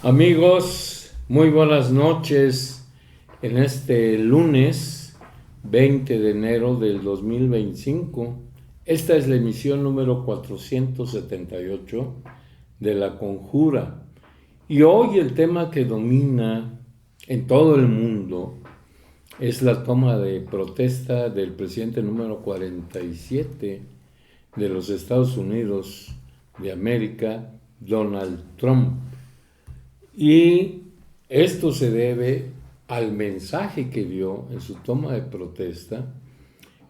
Amigos, muy buenas noches en este lunes 20 de enero del 2025. Esta es la emisión número 478 de La Conjura. Y hoy el tema que domina en todo el mundo es la toma de protesta del presidente número 47 de los Estados Unidos de América, Donald Trump. Y esto se debe al mensaje que dio en su toma de protesta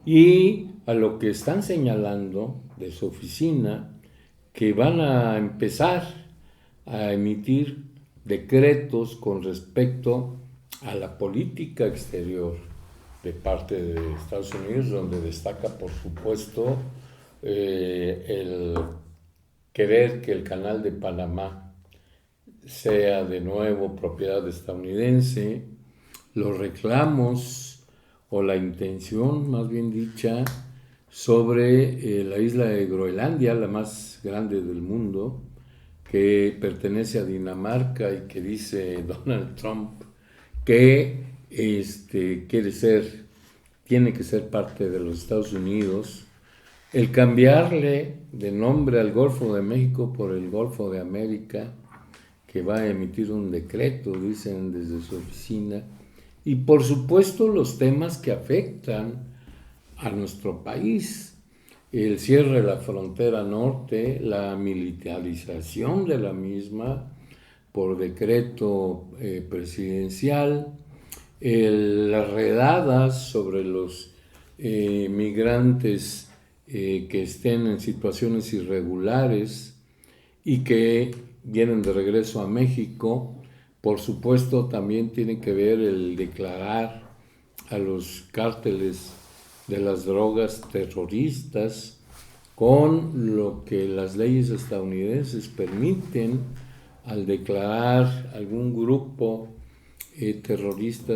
y a lo que están señalando de su oficina, que van a empezar a emitir decretos con respecto a la política exterior de parte de Estados Unidos, donde destaca, por supuesto, el querer que el Canal de Panamá sea de nuevo propiedad estadounidense, los reclamos o la intención, más bien dicha, sobre la isla de Groenlandia, la más grande del mundo, que pertenece a Dinamarca y que dice Donald Trump que tiene que ser parte de los Estados Unidos. El cambiarle de nombre al Golfo de México por el Golfo de América, que va a emitir un decreto, dicen desde su oficina, y por supuesto los temas que afectan a nuestro país, el cierre de la frontera norte, la militarización de la misma por decreto presidencial, las redadas sobre los migrantes que estén en situaciones irregulares y que vienen de regreso a México. Por supuesto, también tiene que ver el declarar a los cárteles de las drogas terroristas con lo que las leyes estadounidenses permiten al declarar algún grupo terrorista,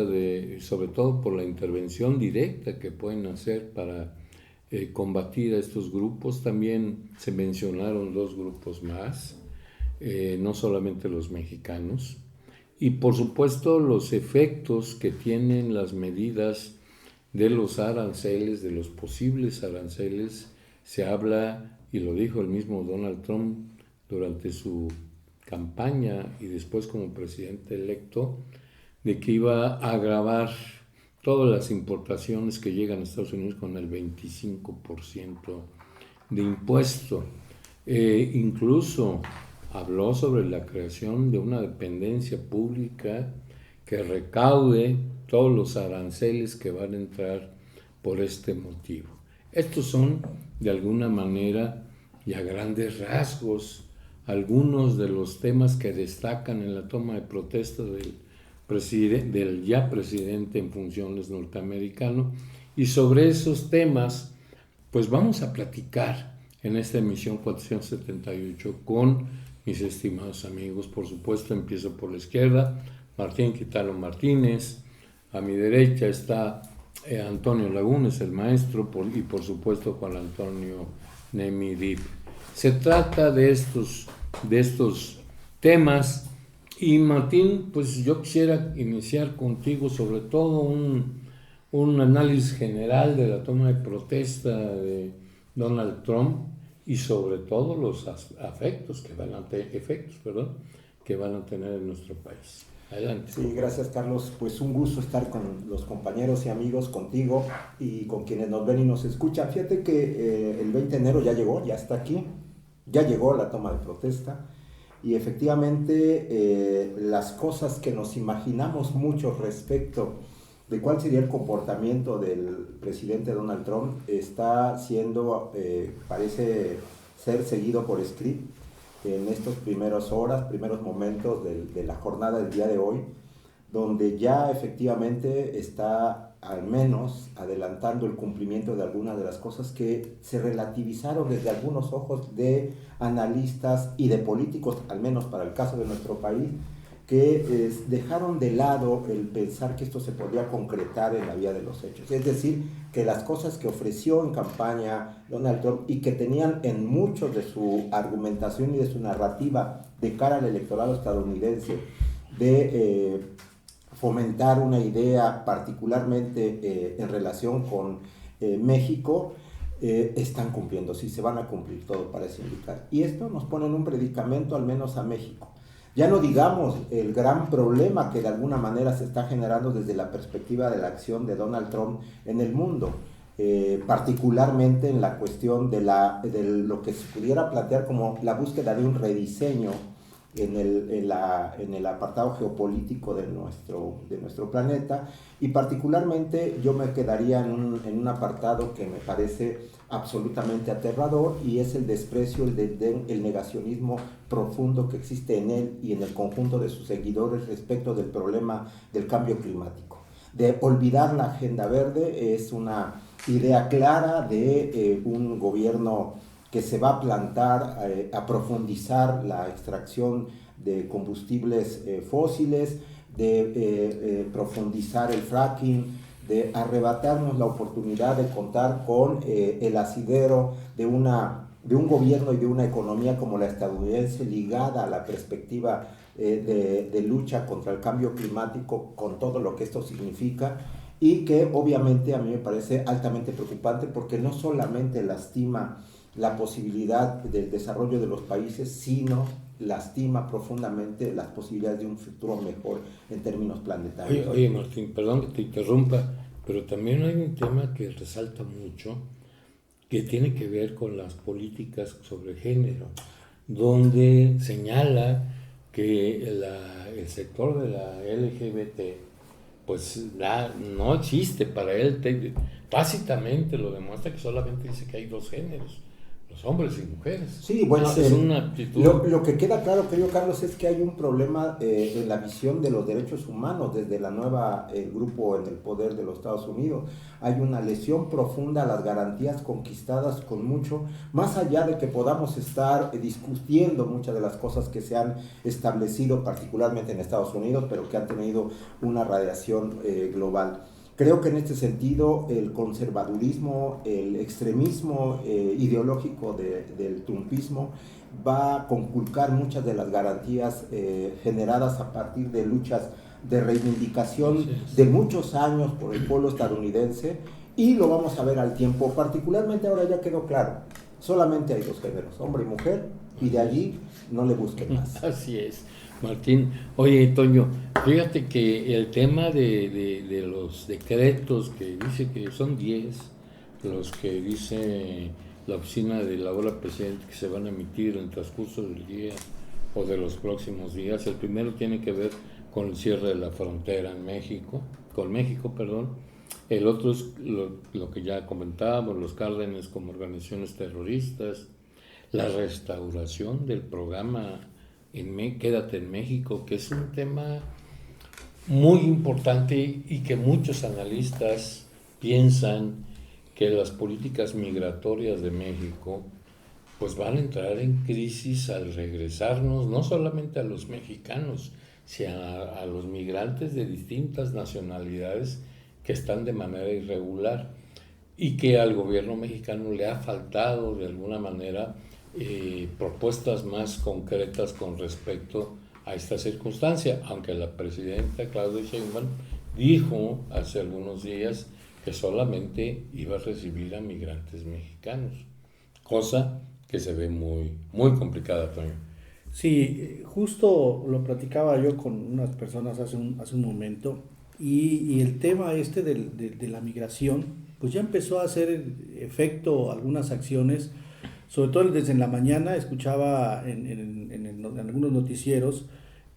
sobre todo por la intervención directa que pueden hacer para combatir a estos grupos. También se mencionaron dos grupos más, no solamente los mexicanos, y por supuesto los efectos que tienen las medidas de los aranceles, de los posibles aranceles. Se habla, y lo dijo el mismo Donald Trump durante su campaña y después como presidente electo, de que iba a agravar todas las importaciones que llegan a Estados Unidos con el 25% de impuesto. Incluso habló sobre la creación de una dependencia pública que recaude todos los aranceles que van a entrar por este motivo. Estos son, de alguna manera y a grandes rasgos, algunos de los temas que destacan en la toma de protesta del ya presidente en funciones norteamericano. Y sobre esos temas, pues vamos a platicar en esta emisión 478 con mis estimados amigos. Por supuesto, empiezo por la izquierda, Martín Quitalo Martínez. A mi derecha está Antonio Lagunes, el maestro, y por supuesto Juan Antonio Nemidip. Se trata de estos temas. Y Martín, pues yo quisiera iniciar contigo sobre todo un análisis general de la toma de protesta de Donald Trump y sobre todo los efectos que van a tener en nuestro país. Adelante. Sí, gracias Carlos. Pues un gusto estar con los compañeros y amigos, contigo y con quienes nos ven y nos escuchan. Fíjate que el 20 de enero ya llegó, ya está aquí, ya llegó la toma de protesta y efectivamente las cosas que nos imaginamos mucho respecto de cuál sería el comportamiento del presidente Donald Trump está siendo, parece ser seguido por script en estos primeros momentos de la jornada del día de hoy, donde ya efectivamente está al menos adelantando el cumplimiento de algunas de las cosas que se relativizaron desde algunos ojos de analistas y de políticos, al menos para el caso de nuestro país, que dejaron de lado el pensar que esto se podía concretar en la vía de los hechos. Es decir, que las cosas que ofreció en campaña Donald Trump y que tenían en mucho de su argumentación y de su narrativa de cara al electorado estadounidense, de fomentar una idea particularmente en relación con México, están cumpliendo, sí, se van a cumplir, todo parece indicar. Y esto nos pone en un predicamento, al menos a México. Ya no digamos el gran problema que de alguna manera se está generando desde la perspectiva de la acción de Donald Trump en el mundo, particularmente en la cuestión de lo que se pudiera plantear como la búsqueda de un rediseño en el apartado geopolítico de nuestro planeta, y particularmente yo me quedaría en un apartado que me parece absolutamente aterrador, y es el desprecio, el negacionismo profundo que existe en él y en el conjunto de sus seguidores respecto del problema del cambio climático. De olvidar la agenda verde es una idea clara de un gobierno que se va a plantar a profundizar la extracción de combustibles fósiles, de profundizar el fracking, de arrebatarnos la oportunidad de contar con el asidero de un gobierno y de una economía como la estadounidense, ligada a la perspectiva de lucha contra el cambio climático, con todo lo que esto significa, y que obviamente a mí me parece altamente preocupante, porque no solamente lastima la posibilidad del desarrollo de los países, sino lastima profundamente las posibilidades de un futuro mejor en términos planetarios. Oye Martín, perdón que te interrumpa, pero también hay un tema que resalta mucho, que tiene que ver con las políticas sobre género, donde señala que el sector de la LGBT pues no existe para él, tácitamente lo demuestra, que solamente dice que hay dos géneros, los hombres y mujeres. Sí, bueno, es una actitud. Lo que queda claro, querido Carlos, es que hay un problema en la visión de los derechos humanos desde el grupo en el poder de los Estados Unidos. Hay una lesión profunda a las garantías conquistadas con mucho, más allá de que podamos estar discutiendo muchas de las cosas que se han establecido, particularmente en Estados Unidos, pero que han tenido una radiación global. Creo que en este sentido el conservadurismo, el extremismo ideológico del trumpismo va a conculcar muchas de las garantías generadas a partir de luchas de reivindicación de muchos años por el pueblo estadounidense, y lo vamos a ver al tiempo. Particularmente ahora ya quedó claro, solamente hay dos géneros, hombre y mujer, y de allí no le busquen más. Así es, Martín. Oye, Toño, fíjate que el tema de los decretos, que dice que son 10 los que dice la oficina de la hora presidente que se van a emitir en el transcurso del día o de los próximos días. El primero tiene que ver con el cierre de la frontera con México. El otro es lo que ya comentábamos, los Cárdenes como organizaciones terroristas, la restauración del programa Quédate en México, que es un tema muy importante y que muchos analistas piensan que las políticas migratorias de México pues van a entrar en crisis al regresarnos no solamente a los mexicanos, sino a los migrantes de distintas nacionalidades que están de manera irregular, y que al gobierno mexicano le ha faltado de alguna manera propuestas más concretas con respecto a esta circunstancia, aunque la presidenta Claudia Sheinbaum dijo hace algunos días que solamente iba a recibir a migrantes mexicanos, cosa que se ve muy, muy complicada, Toño. Sí, justo lo platicaba yo con unas personas hace un momento, y el tema de la migración, pues ya empezó a hacer efecto algunas acciones. Sobre todo desde la mañana escuchaba en algunos noticieros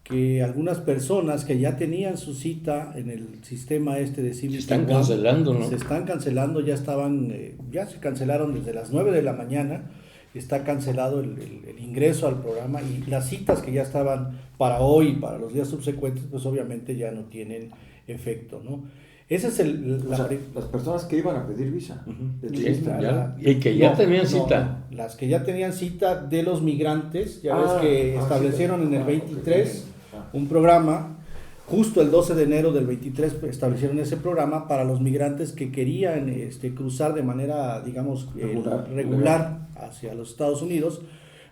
que algunas personas que ya tenían su cita en el sistema de Civic se están cancelando, ¿no? Se están cancelando, ya se cancelaron desde las 9 de la mañana, está cancelado el ingreso al programa, y las citas que ya estaban para hoy y para los días subsecuentes, pues obviamente ya no tienen efecto, ¿no? Ese es las personas que iban a pedir visa. Y que ya tenían cita. Las que ya tenían cita de los migrantes, ya ves que establecieron en el 23 un programa. Justo el 12 de enero del 23 establecieron ese programa para los migrantes que querían cruzar de manera, digamos, regular hacia los Estados Unidos,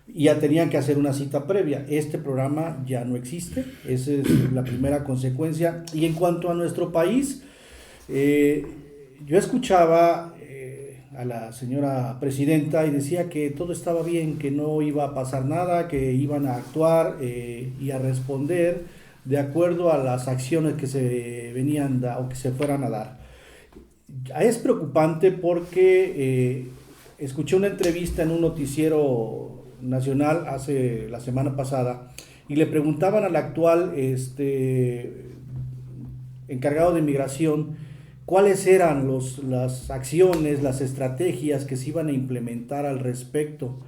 y ya tenían que hacer una cita previa. Este programa ya no existe, esa es la primera consecuencia. Y en cuanto a nuestro país, yo escuchaba a la señora presidenta y decía que todo estaba bien, que no iba a pasar nada, que iban a actuar y a responder de acuerdo a las acciones que se venían o que se fueran a dar. Es preocupante porque escuché una entrevista en un noticiero nacional la semana pasada y le preguntaban al actual encargado de migración cuáles eran las acciones, las estrategias que se iban a implementar al respecto.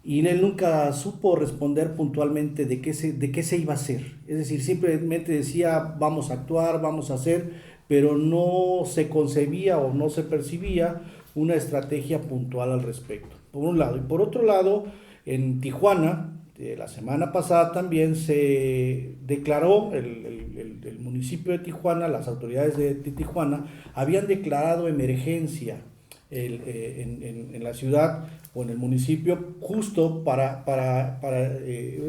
Y él nunca supo responder puntualmente de qué se iba a hacer. Es decir, simplemente decía, vamos a actuar, vamos a hacer, pero no se concebía o no se percibía una estrategia puntual al respecto, por un lado. Y por otro lado, en Tijuana, la semana pasada también se declaró, el municipio de Tijuana, las autoridades de Tijuana, habían declarado emergencia en la ciudad o en el municipio justo para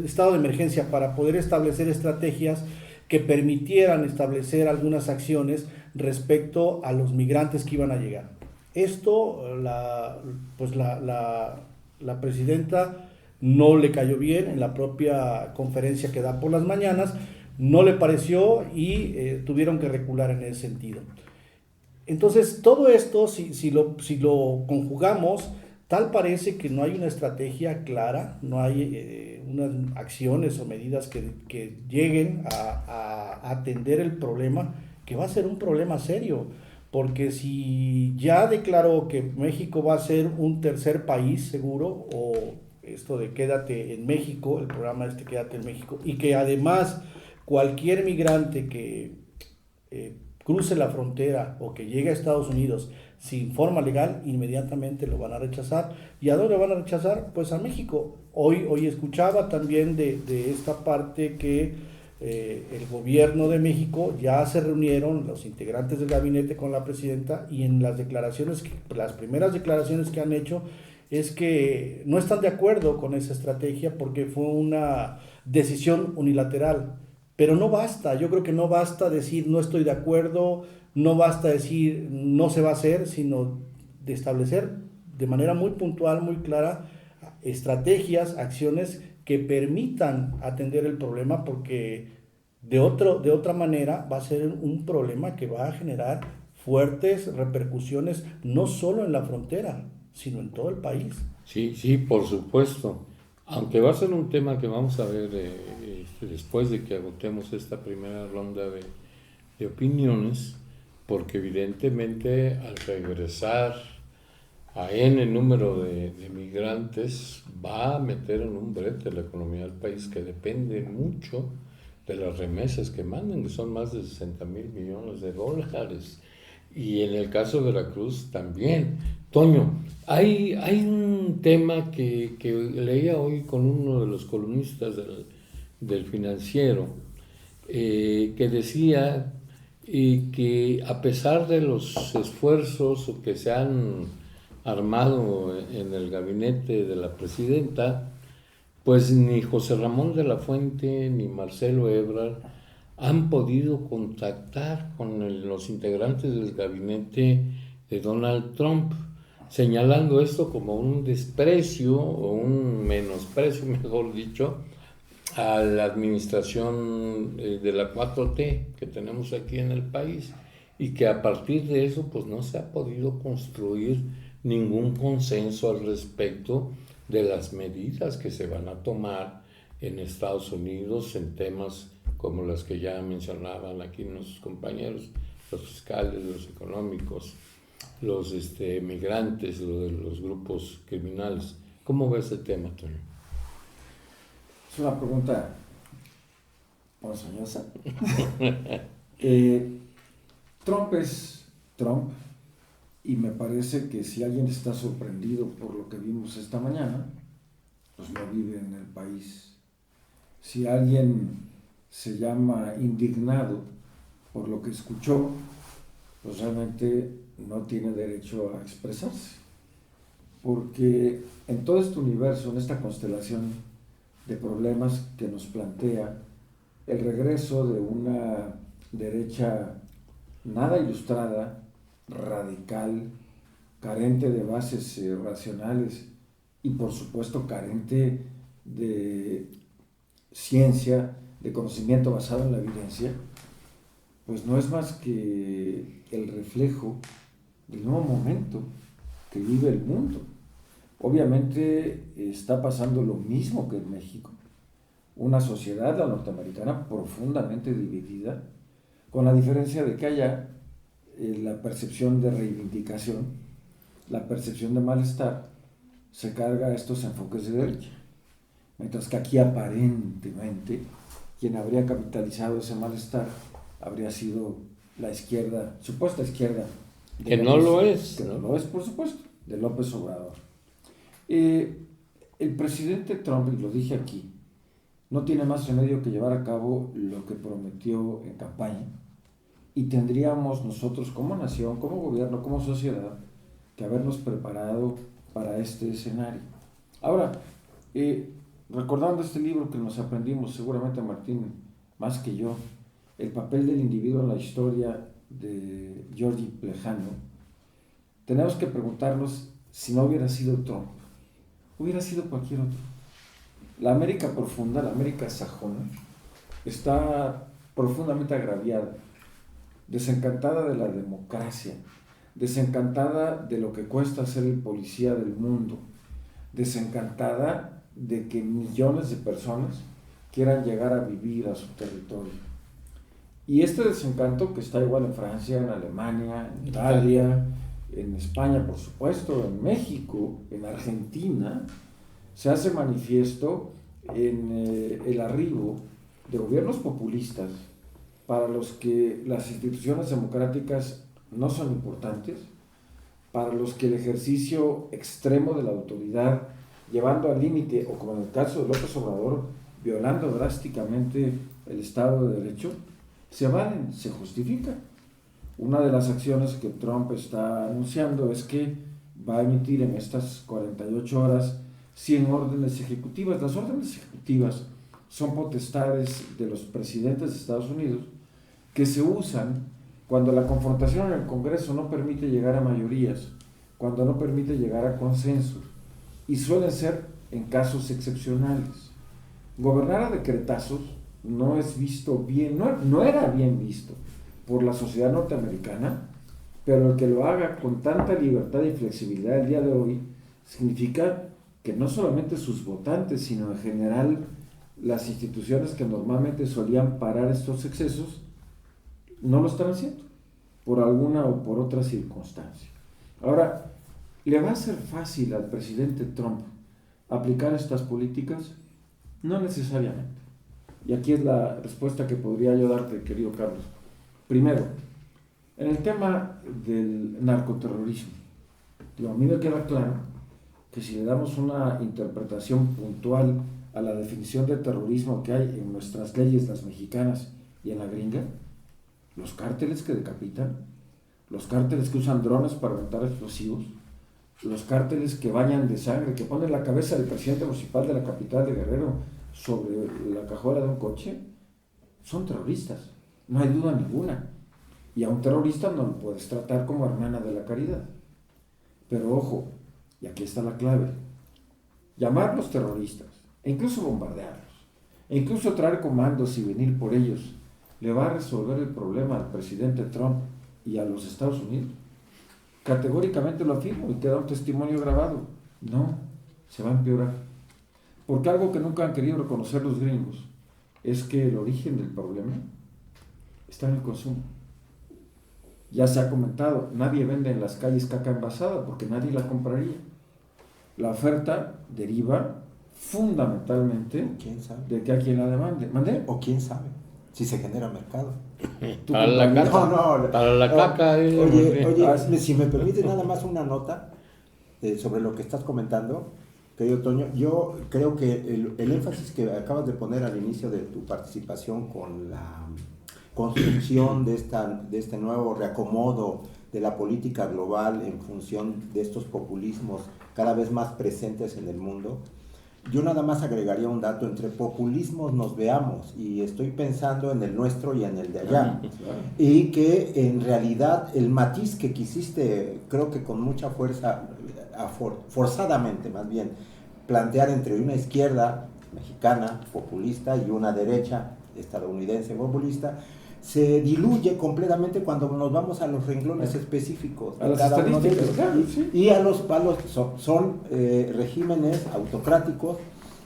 estado de emergencia, para poder establecer estrategias que permitieran establecer algunas acciones respecto a los migrantes que iban a llegar. Esto la presidenta no le cayó bien en la propia conferencia que da por las mañanas, no le pareció y tuvieron que recular en ese sentido. Entonces, todo esto, si lo conjugamos, tal parece que no hay una estrategia clara, no hay unas acciones o medidas que lleguen a atender el problema, que va a ser un problema serio, porque si ya declaró que México va a ser un tercer país seguro, o esto de Quédate en México, el programa Quédate en México, y que además cualquier migrante que cruce la frontera o que llegue a Estados Unidos sin forma legal, inmediatamente lo van a rechazar. ¿Y a dónde van a rechazar? Pues a México. Hoy escuchaba también de esta parte que el gobierno de México ya se reunieron los integrantes del gabinete con la presidenta, y en las primeras declaraciones que han hecho es que no están de acuerdo con esa estrategia porque fue una decisión unilateral. Pero no basta, yo creo que no basta decir no estoy de acuerdo, no basta decir no se va a hacer, sino de establecer de manera muy puntual, muy clara, estrategias, acciones que permitan atender el problema, porque de otra manera va a ser un problema que va a generar fuertes repercusiones no solo en la frontera, sino en todo el país. Sí, por supuesto. Aunque va a ser un tema que vamos a ver después de que agotemos esta primera ronda de opiniones, porque evidentemente al regresar a N número de migrantes va a meter en un brete la economía del país, que depende mucho de las remesas que manden, que son más de 60,000 millones de dólares. Y en el caso de Veracruz también. Toño, hay un tema que leía hoy con uno de los columnistas del Financiero, que decía que a pesar de los esfuerzos que se han armado en el gabinete de la presidenta, pues ni José Ramón de la Fuente ni Marcelo Ebrard han podido contactar con los integrantes del gabinete de Donald Trump, señalando esto como un desprecio o un menosprecio, mejor dicho, a la administración de la 4T que tenemos aquí en el país, y que a partir de eso pues no se ha podido construir ningún consenso al respecto de las medidas que se van a tomar en Estados Unidos en temas como las que ya mencionaban aquí nuestros compañeros, los fiscales, los económicos, los migrantes, los grupos criminales. ¿Cómo ves el tema, Toño? Es una pregunta ponzoñosa. Trump es Trump, y me parece que si alguien está sorprendido por lo que vimos esta mañana, pues no vive en el país. Si alguien se llama indignado por lo que escuchó, pues realmente no tiene derecho a expresarse. Porque en todo este universo, en esta constelación de problemas que nos plantea el regreso de una derecha nada ilustrada, radical, carente de bases racionales y por supuesto carente de ciencia, de conocimiento basado en la evidencia, pues no es más que el reflejo del nuevo momento que vive el mundo. Obviamente está pasando lo mismo que en México, una sociedad, la norteamericana, profundamente dividida, con la diferencia de que allá la percepción de reivindicación, la percepción de malestar, se carga a estos enfoques de derecha, mientras que aquí aparentemente quien habría capitalizado ese malestar habría sido la izquierda, supuesta izquierda. Que no lo es. Que no lo es, por supuesto, de López Obrador. El presidente Trump, y lo dije aquí, no tiene más remedio que llevar a cabo lo que prometió en campaña, y tendríamos nosotros como nación, como gobierno, como sociedad, que habernos preparado para este escenario. Ahora, recordando este libro que nos aprendimos, seguramente Martín, más que yo, El papel del individuo en la historia de Georgi Plejano, tenemos que preguntarnos si no hubiera sido Trump, hubiera sido cualquier otro. La América profunda, la América sajona, está profundamente agraviada, desencantada de la democracia, desencantada de lo que cuesta ser el policía del mundo, desencantada de que millones de personas quieran llegar a vivir a su territorio. Y este desencanto, que está igual en Francia, en Alemania, en Italia, en España, por supuesto, en México, en Argentina, se hace manifiesto en el arribo de gobiernos populistas para los que las instituciones democráticas no son importantes, para los que el ejercicio extremo de la autoridad, llevando al límite, o como en el caso de López Obrador, violando drásticamente el Estado de Derecho, se valen, se justifican. Una de las acciones que Trump está anunciando es que va a emitir en estas 48 horas 100 órdenes ejecutivas. Las órdenes ejecutivas son potestades de los presidentes de Estados Unidos que se usan cuando la confrontación en el Congreso no permite llegar a mayorías, cuando no permite llegar a consensos, y suelen ser en casos excepcionales. Gobernar a decretazos no es visto bien, no era bien visto por la sociedad norteamericana, pero el que lo haga con tanta libertad y flexibilidad el día de hoy significa que no solamente sus votantes, sino en general las instituciones que normalmente solían parar estos excesos, no lo están haciendo, por alguna o por otra circunstancia. Ahora, ¿le va a ser fácil al presidente Trump aplicar estas políticas? No necesariamente. Y aquí es la respuesta que podría yo darte, querido Carlos. Primero, en el tema del narcoterrorismo, a mí me queda claro que si le damos una interpretación puntual a la definición de terrorismo que hay en nuestras leyes, las mexicanas y en la gringa, los cárteles que decapitan, los cárteles que usan drones para aventar explosivos, los cárteles que bañan de sangre, que ponen la cabeza del presidente municipal de la capital de Guerrero sobre la cajuela de un coche, son terroristas, no hay duda ninguna. Y a un terrorista no lo puedes tratar como hermana de la caridad. Pero ojo, y aquí está la clave, llamarlos terroristas, e incluso bombardearlos, e incluso traer comandos y venir por ellos, ¿le va a resolver el problema al presidente Trump y a los Estados Unidos? Categóricamente lo afirmo y queda un testimonio grabado. No, se va a empeorar. Porque algo que nunca han querido reconocer los gringos es que el origen del problema está en el consumo. Ya se ha comentado, nadie vende en las calles caca envasada porque nadie la compraría. La oferta deriva fundamentalmente de que hay quien la demande. ¿Mande? O quién sabe si se genera mercado. Para la caca. Para la caca. Oye, si me permite nada más una nota sobre lo que estás comentando, querido Toño. Yo creo que el énfasis que acabas de poner al inicio de tu participación con la construcción de este nuevo reacomodo de la política global en función de estos populismos cada vez más presentes en el mundo, yo nada más agregaría un dato: entre populismos nos veamos, y estoy pensando en el nuestro y en el de allá, y que en realidad el matiz que quisiste, creo que con mucha fuerza, forzadamente más bien, plantear entre una izquierda mexicana populista y una derecha estadounidense populista, se diluye completamente cuando nos vamos a los renglones específicos a de las cada uno de ellos. estadísticas, claro, sí. Y son regímenes autocráticos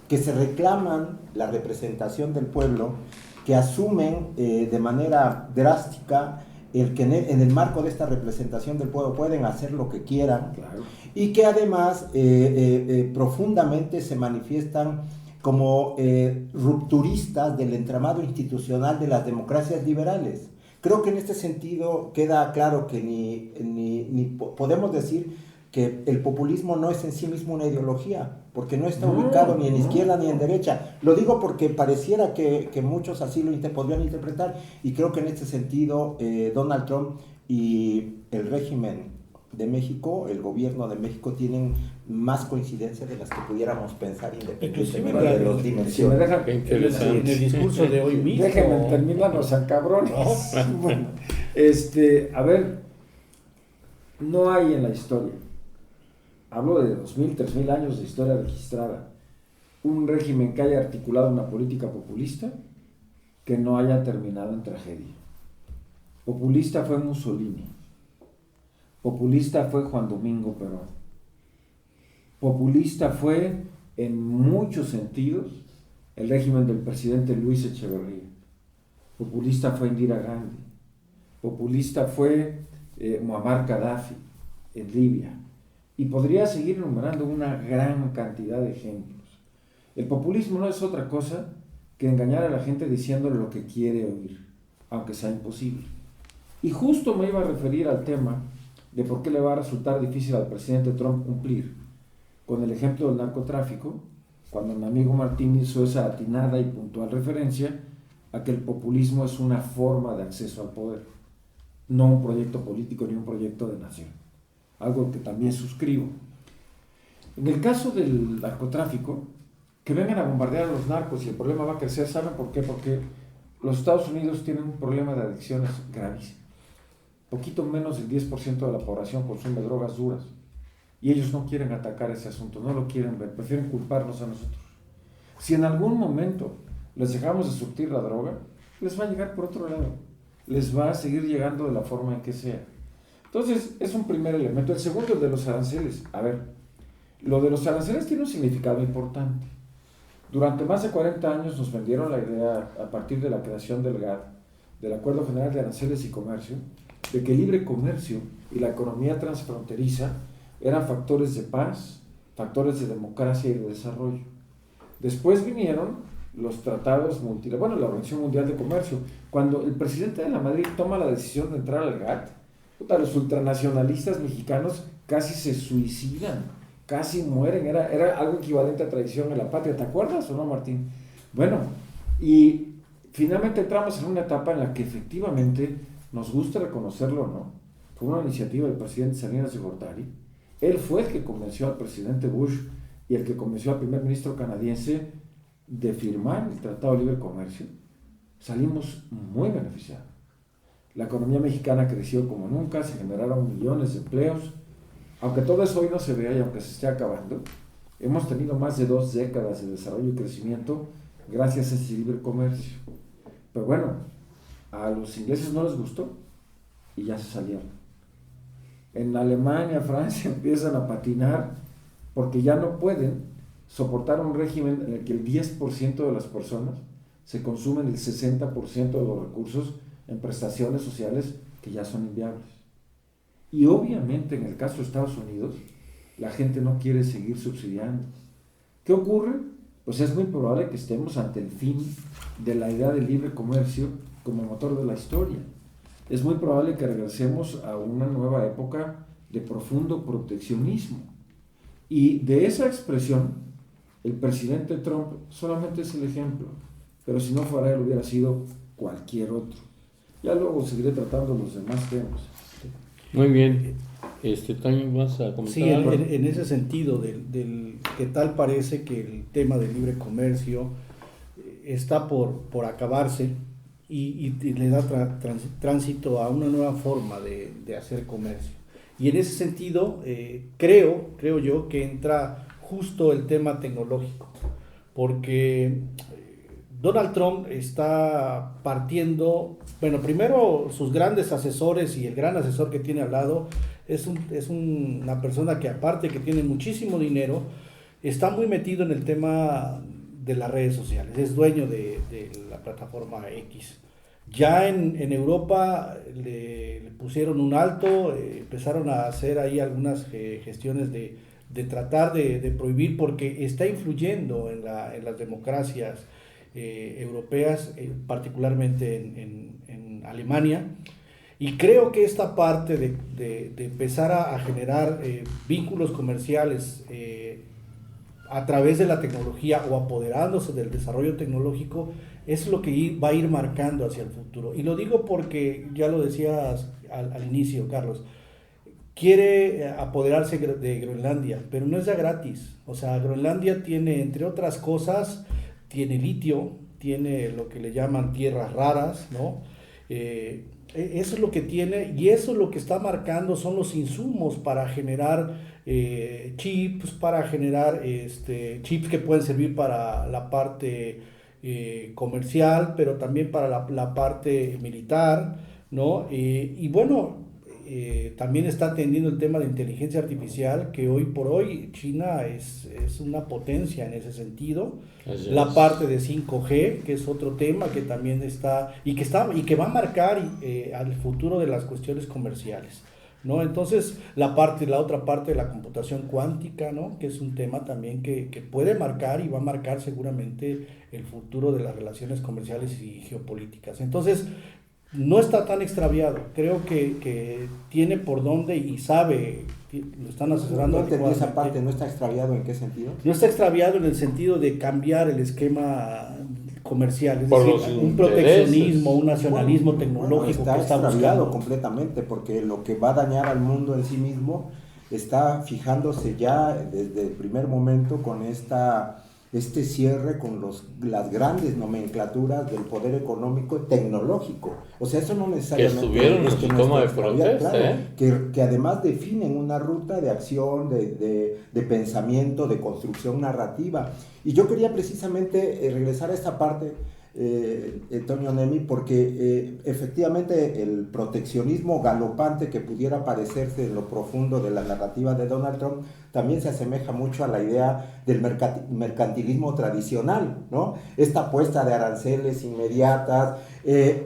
que se reclaman la representación del pueblo, que asumen de manera drástica el que en el marco de esta representación del pueblo pueden hacer lo que quieran, Claro. y que además profundamente se manifiestan como rupturistas del entramado institucional de las democracias liberales. Creo que en este sentido queda claro que ni podemos decir que el populismo no es en sí mismo una ideología, porque no está ubicado ni en izquierda ni en derecha. Lo digo porque pareciera que muchos así lo podrían interpretar, y creo que en este sentido Donald Trump y el régimen de México, el gobierno de México, tienen más coincidencias de las que pudiéramos pensar, independientemente de las Si me dimensiones. dejan, Qué interesante. En el discurso de hoy mismo. déjenme terminar, no sean cabrones. Bueno, a ver, no hay en la historia, hablo de 2000, 3000 años de historia registrada, un régimen que haya articulado una política populista que no haya terminado en tragedia. Populista fue Mussolini, populista fue Juan Domingo Perón, populista fue en muchos sentidos el régimen del presidente Luis Echeverría, populista fue Indira Gandhi, populista fue Muammar Gaddafi en Libia, y podría seguir enumerando una gran cantidad de ejemplos. El populismo no es otra cosa que engañar a la gente diciéndole lo que quiere oír, aunque sea imposible. Y justo me iba a referir al tema de por qué le va a resultar difícil al presidente Trump cumplir, con el ejemplo del narcotráfico, cuando mi amigo Martín hizo esa atinada y puntual referencia a que el populismo es una forma de acceso al poder, no un proyecto político ni un proyecto de nación, algo que también suscribo. En el caso del narcotráfico, que vengan a bombardear a los narcos y el problema va a crecer, ¿saben por qué? Porque los Estados Unidos tienen un problema de adicciones gravísimo. Poquito menos del 10% de la población consume drogas duras, y ellos no quieren atacar ese asunto, no lo quieren ver, prefieren culparnos a nosotros. Si en algún momento les dejamos de surtir la droga, les va a llegar por otro lado, les va a seguir llegando de la forma en que sea. Entonces, es un primer elemento. El segundo, el de los aranceles. A ver, lo de los aranceles tiene un significado importante. Durante más de 40 años nos vendieron la idea, a partir de la creación del GATT, del Acuerdo General de Aranceles y Comercio, de que el libre comercio y la economía transfronteriza eran factores de paz, factores de democracia y de desarrollo. Después vinieron los tratados multilaterales, la Organización Mundial de Comercio. Cuando el presidente de la Madrid toma la decisión de entrar al GATT, los ultranacionalistas mexicanos casi se suicidan, casi mueren, era algo equivalente a traición a la patria, ¿te acuerdas o no, Martín? Bueno, y finalmente entramos en una etapa en la que efectivamente, nos gusta reconocerlo o no, fue una iniciativa del presidente Salinas de Gortari. Él fue el que convenció al presidente Bush y el que convenció al primer ministro canadiense de firmar el Tratado de Libre Comercio. Salimos muy beneficiados. La economía mexicana creció como nunca, se generaron millones de empleos. Aunque todo eso hoy no se vea y aunque se esté acabando, hemos tenido más de 2 décadas de desarrollo y crecimiento gracias a ese libre comercio. Pero bueno, a los ingleses no les gustó y ya se salieron. En Alemania, Francia empiezan a patinar porque ya no pueden soportar un régimen en el que el 10% de las personas se consumen el 60% de los recursos en prestaciones sociales que ya son inviables. Y obviamente en el caso de Estados Unidos, la gente no quiere seguir subsidiando. ¿Qué ocurre? Pues es muy probable que estemos ante el fin de la idea del libre comercio como motor de la historia. Es muy probable que regresemos a una nueva época de profundo proteccionismo. Y de esa expresión, el presidente Trump solamente es el ejemplo, pero si no fuera él hubiera sido cualquier otro. Ya luego seguiré tratando los demás temas. Muy bien. Toño, ¿vas a comentar Sí, algo? en ese sentido, del que tal parece que el tema del libre comercio está por acabarse y le da tránsito a una nueva forma de hacer comercio. Y en ese sentido, creo yo que entra justo el tema tecnológico, porque Donald Trump está partiendo, bueno, primero sus grandes asesores y el gran asesor que tiene al lado es una persona que, aparte que tiene muchísimo dinero, está muy metido en el tema de las redes sociales, es dueño de la plataforma X. Ya en Europa le pusieron un alto, empezaron a hacer ahí algunas gestiones de tratar de prohibir, porque está influyendo en las democracias europeas, particularmente en Alemania. Y creo que esta parte de empezar a generar vínculos comerciales a través de la tecnología o apoderándose del desarrollo tecnológico es lo que va a ir marcando hacia el futuro. Y lo digo porque, ya lo decías al inicio, Carlos, quiere apoderarse de Groenlandia, pero no es ya gratis. O sea, Groenlandia tiene, entre otras cosas, tiene litio, tiene lo que le llaman tierras raras, ¿no? Eso es lo que tiene, y eso es lo que está marcando, son los insumos para generar chips, para generar chips que pueden servir para la parte comercial, pero también para la parte militar, ¿no? Y bueno, también está atendiendo el tema de inteligencia artificial, que hoy por hoy China es una potencia en ese sentido. Así La es. parte de 5G, que es otro tema que también está y que va a marcar al futuro de las cuestiones comerciales, ¿no? Entonces, la otra parte de la computación cuántica, ¿no? Que es un tema también que puede marcar y va a marcar seguramente el futuro de las relaciones comerciales y geopolíticas. Entonces, no está tan extraviado, creo que tiene por dónde y sabe, lo están asesorando. No entendí esa adecuadamente. parte, ¿no está extraviado en qué sentido? No está extraviado en el sentido de cambiar el esquema comercial, es Por decir, los un intereses. proteccionismo, un nacionalismo Bueno, tecnológico está que está extraviado buscando. completamente, porque lo que va a dañar al mundo en sí mismo está fijándose ya desde el primer momento con este cierre con las grandes nomenclaturas del poder económico y tecnológico. O sea, eso no necesariamente Que estuvieron en es su que no toma esté de extraviado, protesta, claro, que además definen una ruta de acción, de pensamiento, de construcción narrativa. Y yo quería precisamente regresar a esta parte, Antonio Nemi, porque efectivamente el proteccionismo galopante que pudiera parecerse en lo profundo de la narrativa de Donald Trump también se asemeja mucho a la idea del mercantilismo tradicional, ¿no? Esta apuesta de aranceles inmediatas,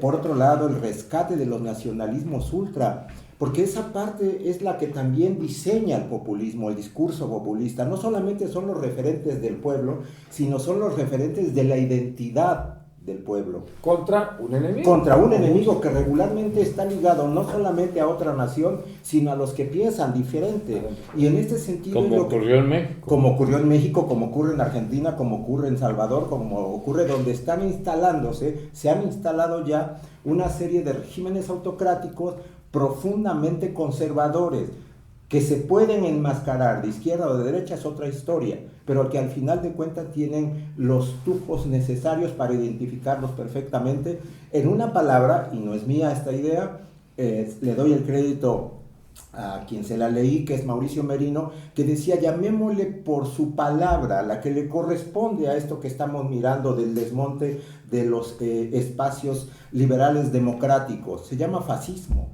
por otro lado el rescate de los nacionalismos ultra, porque esa parte es la que también diseña el populismo, el discurso populista. No solamente son los referentes del pueblo, sino son los referentes de la identidad del pueblo. Contra un enemigo. Contra un enemigo que regularmente está ligado no solamente a otra nación, sino a los que piensan diferente. Y en este sentido... Como ocurrió en México. Como ocurrió en México, como ocurre en Argentina, como ocurre en Salvador, como ocurre donde están instalándose, se han instalado ya una serie de regímenes autocráticos profundamente conservadores, que se pueden enmascarar de izquierda o de derecha es otra historia, pero que al final de cuentas tienen los tufos necesarios para identificarlos perfectamente. En una palabra, y no es mía esta idea, le doy el crédito a quien se la leí, que es Mauricio Merino, que decía, llamémosle por su palabra, la que le corresponde a esto que estamos mirando del desmonte de los espacios liberales democráticos, se llama fascismo.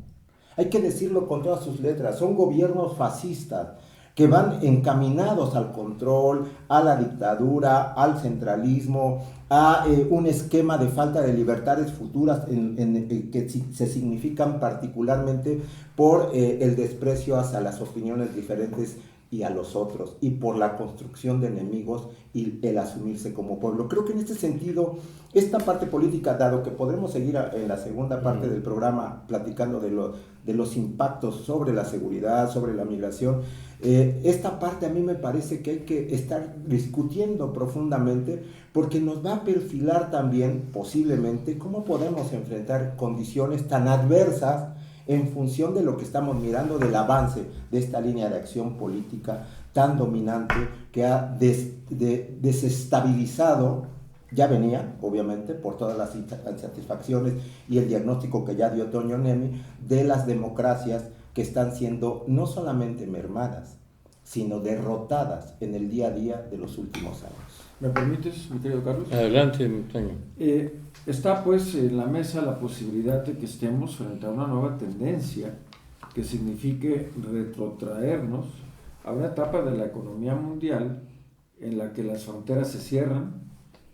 Hay que decirlo con todas sus letras, son gobiernos fascistas que van encaminados al control, a la dictadura, al centralismo, a un esquema de falta de libertades futuras que se significan particularmente por el desprecio hacia las opiniones diferentes y a los otros, y por la construcción de enemigos y el asumirse como pueblo. Creo que en este sentido, esta parte política, dado que podremos seguir en la segunda parte del programa platicando de los impactos sobre la seguridad, sobre la migración, esta parte a mí me parece que hay que estar discutiendo profundamente, porque nos va a perfilar también posiblemente cómo podemos enfrentar condiciones tan adversas en función de lo que estamos mirando del avance de esta línea de acción política tan dominante que ha desestabilizado, ya venía obviamente por todas las insatisfacciones y el diagnóstico que ya dio Toño Nemi de las democracias que están siendo no solamente mermadas, sino derrotadas en el día a día de los últimos años. ¿Me permites, mi querido Carlos? Adelante, Toño. Está pues en la mesa la posibilidad de que estemos frente a una nueva tendencia que signifique retrotraernos a una etapa de la economía mundial en la que las fronteras se cierran,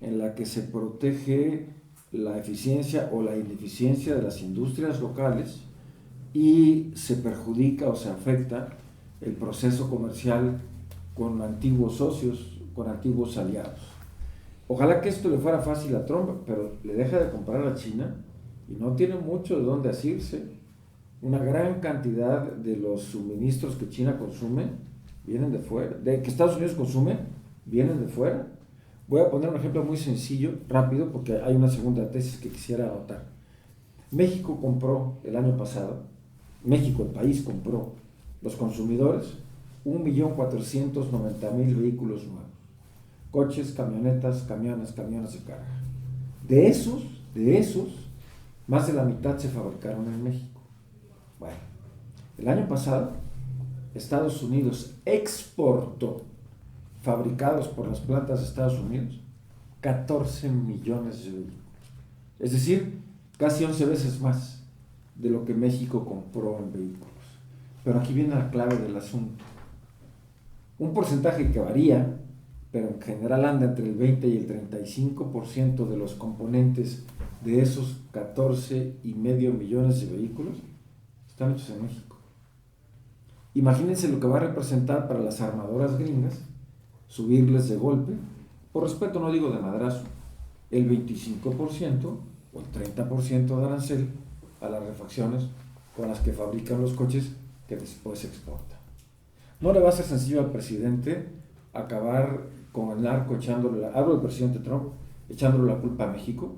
en la que se protege la eficiencia o la ineficiencia de las industrias locales y se perjudica o se afecta el proceso comercial con antiguos socios, con antiguos aliados. Ojalá que esto le fuera fácil a Trump, pero le deja de comprar a China y no tiene mucho de dónde asirse. Una gran cantidad de los suministros que China consume vienen de fuera, de que Estados Unidos consume vienen de fuera. Voy a poner un ejemplo muy sencillo, rápido, porque hay una segunda tesis que quisiera anotar. México compró el año pasado, México, el país, compró, los consumidores, 1.490.000 vehículos nuevos. Coches, camionetas, camiones de carga. De esos, más de la mitad se fabricaron en México. Bueno, el año pasado, Estados Unidos exportó, fabricados por las plantas de Estados Unidos, 14 millones de vehículos. Es decir, casi 11 veces más de lo que México compró en vehículos. Pero aquí viene la clave del asunto. Un porcentaje que varía, pero en general anda entre el 20 y el 35% de los componentes de esos 14,5 millones de vehículos están hechos en México. Imagínense lo que va a representar para las armadoras gringas subirles de golpe, por respeto no digo de madrazo, el 25% o el 30% de arancel a las refacciones con las que fabrican los coches que después se exportan. No le va a ser sencillo al presidente acabar con el narco hablo del presidente Trump, echándole la culpa a México.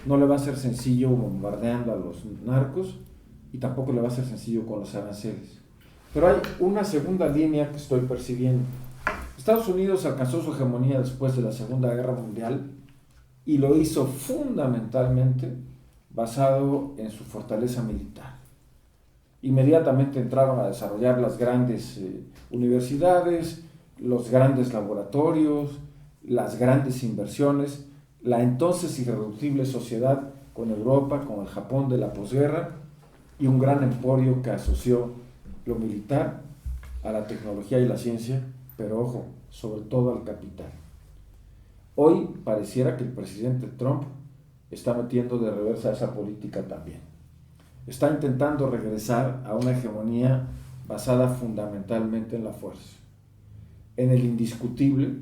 No le va a ser sencillo bombardeando a los narcos y tampoco le va a ser sencillo con los aranceles. Pero hay una segunda línea que estoy percibiendo. Estados Unidos alcanzó su hegemonía después de la Segunda Guerra Mundial y lo hizo fundamentalmente basado en su fortaleza militar. Inmediatamente entraron a desarrollar las grandes universidades, los grandes laboratorios, las grandes inversiones, la entonces irreductible sociedad con Europa, con el Japón de la posguerra y un gran emporio que asoció lo militar a la tecnología y la ciencia, pero ojo, sobre todo al capital. Hoy pareciera que el presidente Trump está metiendo de reversa esa política también. Está intentando regresar a una hegemonía basada fundamentalmente en la fuerza, en el indiscutible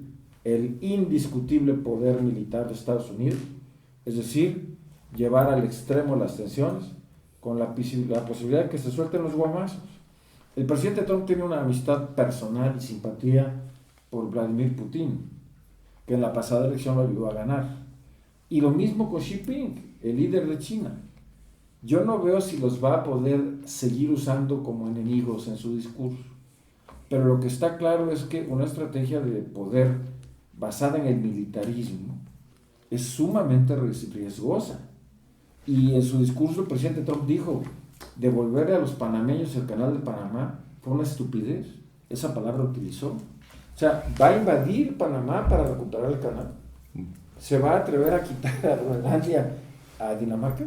poder militar de Estados Unidos, es decir, llevar al extremo las tensiones con la posibilidad de que se suelten los guamazos. El presidente Trump tiene una amistad personal y simpatía por Vladimir Putin, que en la pasada elección lo ayudó a ganar. Y lo mismo con Xi Jinping, el líder de China. Yo no veo si los va a poder seguir usando como enemigos en su discurso, pero lo que está claro es que una estrategia de poder basada en el militarismo es sumamente riesgosa. Y en su discurso el presidente Trump dijo: devolverle a los panameños el canal de Panamá fue una estupidez. Esa palabra utilizó. O sea, va a invadir Panamá para recuperar el canal. ¿Se va a atrever a quitar a Groenlandia, a Dinamarca?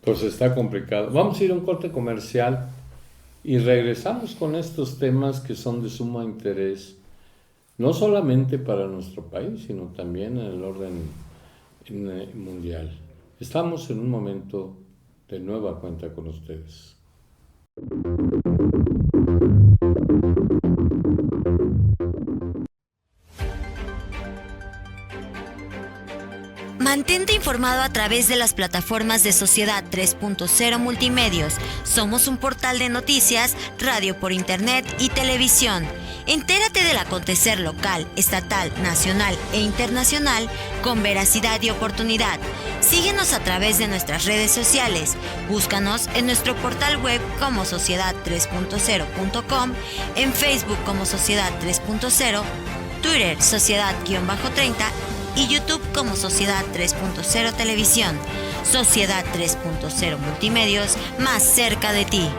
Pues está complicado. Vamos a ir a un corte comercial y regresamos con estos temas que son de suma interés, no solamente para nuestro país, sino también en el orden mundial. Estamos en un momento de nueva cuenta con ustedes. Mantente informado a través de las plataformas de Sociedad 3.0 Multimedios. Somos un portal de noticias, radio por internet y televisión. Entérate del acontecer local, estatal, nacional e internacional con veracidad y oportunidad. Síguenos a través de nuestras redes sociales. Búscanos en nuestro portal web como sociedad3.0.com, en Facebook como Sociedad 3.0, Twitter Sociedad-30 y YouTube como Sociedad 3.0 Televisión. Sociedad 3.0 Multimedios, más cerca de ti.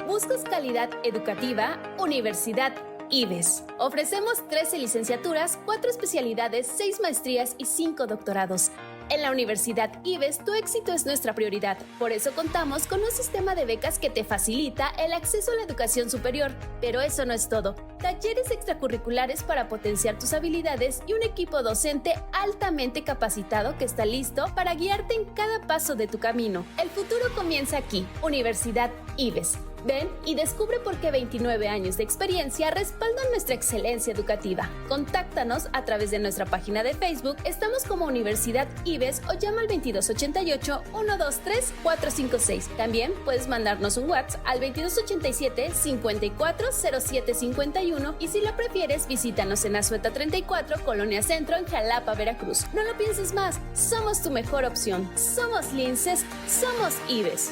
¿Buscas calidad educativa? Universidad IBES. Ofrecemos 13 licenciaturas, 4 especialidades, 6 maestrías y 5 doctorados. En la Universidad IBES, tu éxito es nuestra prioridad. Por eso contamos con un sistema de becas que te facilita el acceso a la educación superior. Pero eso no es todo. Talleres extracurriculares para potenciar tus habilidades y un equipo docente altamente capacitado que está listo para guiarte en cada paso de tu camino. El futuro comienza aquí. Universidad IBES. Ven y descubre por qué 29 años de experiencia respaldan nuestra excelencia educativa. Contáctanos a través de nuestra página de Facebook. Estamos como Universidad IBES o llama al 2288-123-456. También puedes mandarnos un WhatsApp al 2287-540751 y si lo prefieres, visítanos en Azueta 34, Colonia Centro, en Jalapa, Veracruz. No lo pienses más, somos tu mejor opción. Somos Linces, somos IBES.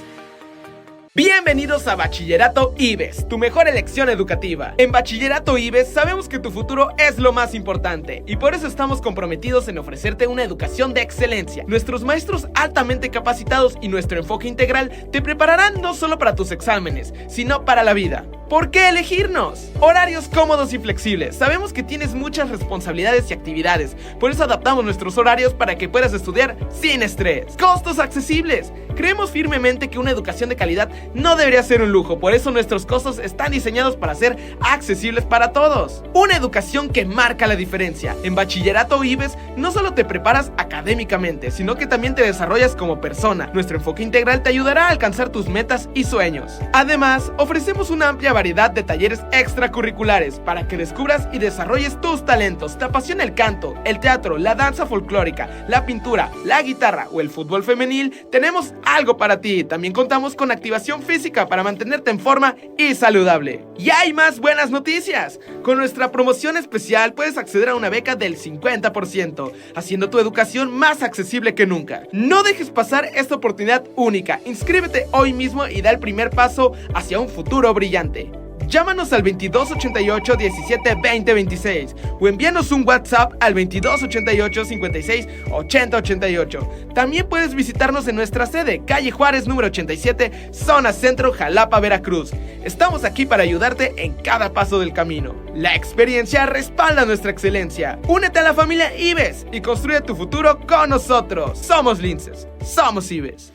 Bienvenidos a Bachillerato IBES, tu mejor elección educativa. En Bachillerato IBES sabemos que tu futuro es lo más importante y por eso estamos comprometidos en ofrecerte una educación de excelencia. Nuestros maestros altamente capacitados y nuestro enfoque integral te prepararán no solo para tus exámenes, sino para la vida. ¿Por qué elegirnos? Horarios cómodos y flexibles. Sabemos que tienes muchas responsabilidades y actividades, por eso adaptamos nuestros horarios para que puedas estudiar sin estrés. Costos accesibles. Creemos firmemente que una educación de calidad no debería ser un lujo, por eso nuestros costos están diseñados para ser accesibles para todos. Una educación que marca la diferencia. En Bachillerato IBES no solo te preparas académicamente, sino que también te desarrollas como persona. Nuestro enfoque integral te ayudará a alcanzar tus metas y sueños. Además, ofrecemos una amplia variedad de talleres extracurriculares para que descubras y desarrolles tus talentos. ¿Te apasiona el canto, el teatro, la danza folclórica, la pintura, la guitarra o el fútbol femenil? Tenemos algo para ti. También contamos con activación física para mantenerte en forma y saludable. Y hay más buenas noticias. Con nuestra promoción especial puedes acceder a una beca del 50%, haciendo tu educación más accesible que nunca. No dejes pasar esta oportunidad única. Inscríbete hoy mismo y da el primer paso hacia un futuro brillante. Llámanos al 2288 17 20 26 o envíanos un WhatsApp al 2288 56 80 88. También puedes visitarnos en nuestra sede, calle Juárez número 87, zona centro, Jalapa, Veracruz. Estamos aquí para ayudarte en cada paso del camino. La experiencia respalda nuestra excelencia. Únete a la familia IBES y construye tu futuro con nosotros. Somos Linces, somos IBES.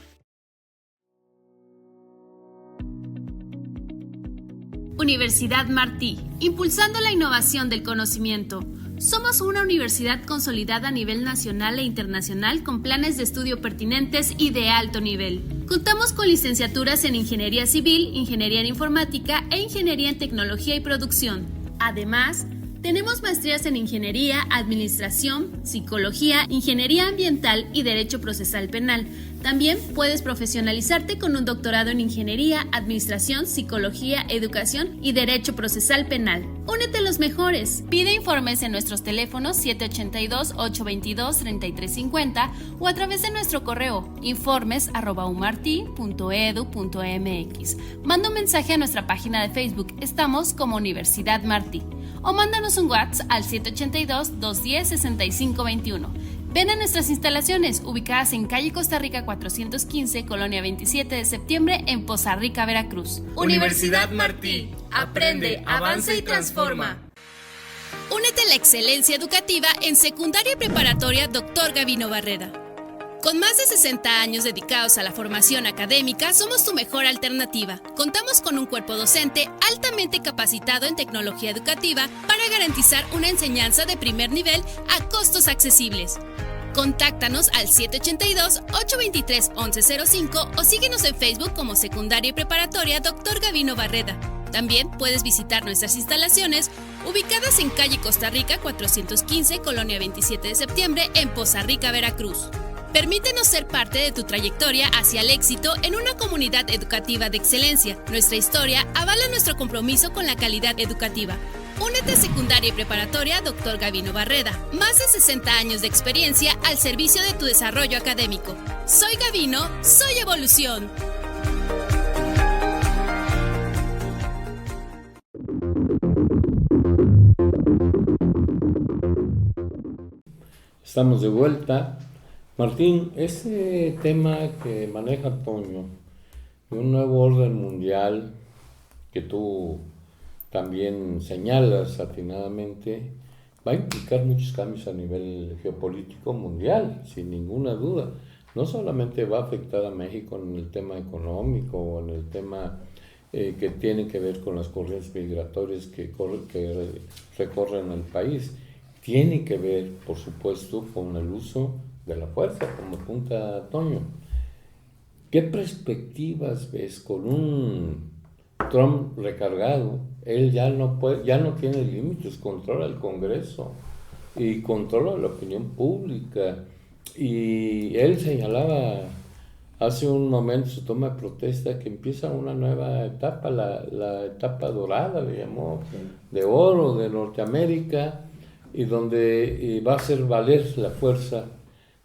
Universidad Martí, impulsando la innovación del conocimiento. Somos una universidad consolidada a nivel nacional e internacional con planes de estudio pertinentes y de alto nivel. Contamos con licenciaturas en Ingeniería Civil, Ingeniería en Informática e Ingeniería en Tecnología y Producción. Además, tenemos maestrías en Ingeniería, Administración, Psicología, Ingeniería Ambiental y Derecho Procesal Penal. También puedes profesionalizarte con un doctorado en Ingeniería, Administración, Psicología, Educación y Derecho Procesal Penal. ¡Únete a los mejores! Pide informes en nuestros teléfonos 782-822-3350 o a través de nuestro correo informes@umarti.edu.mx. Manda un mensaje a nuestra página de Facebook. Estamos como Universidad Martí. O mándanos un WhatsApp al 782-210-6521. Ven a nuestras instalaciones, ubicadas en calle Costa Rica 415, Colonia 27 de septiembre, en Poza Rica, Veracruz. Universidad Martí. Aprende, avanza y transforma. Únete a la excelencia educativa en secundaria y preparatoria Dr. Gavino Barreda. Con más de 60 años dedicados a la formación académica, somos tu mejor alternativa. Contamos con un cuerpo docente altamente capacitado en tecnología educativa para garantizar una enseñanza de primer nivel a costos accesibles. Contáctanos al 782-823-1105 o síguenos en Facebook como Secundaria y Preparatoria Dr. Gavino Barreda. También puedes visitar nuestras instalaciones ubicadas en calle Costa Rica 415, Colonia 27 de septiembre, en Poza Rica, Veracruz. Permítenos ser parte de tu trayectoria hacia el éxito en una comunidad educativa de excelencia. Nuestra historia avala nuestro compromiso con la calidad educativa. Únete a secundaria y preparatoria Dr. Gavino Barreda. Más de 60 años de experiencia al servicio de tu desarrollo académico. Soy Gavino, soy evolución. Estamos de vuelta. Martín, ese tema que maneja Toño, de un nuevo orden mundial que tú también señalas atinadamente, va a implicar muchos cambios a nivel geopolítico mundial, sin ninguna duda. No solamente va a afectar a México en el tema económico o en el tema que tiene que ver con las corrientes migratorias que recorren el país. Tiene que ver, por supuesto, con el uso de la fuerza, como apunta Toño. ¿Qué perspectivas ves con un Trump recargado? Él ya no tiene límites, controla el Congreso y controla la opinión pública. Y él señalaba hace un momento su toma de protesta que empieza una nueva etapa, la etapa dorada, le llamó, de oro de Norteamérica, y donde va a hacer valer la fuerza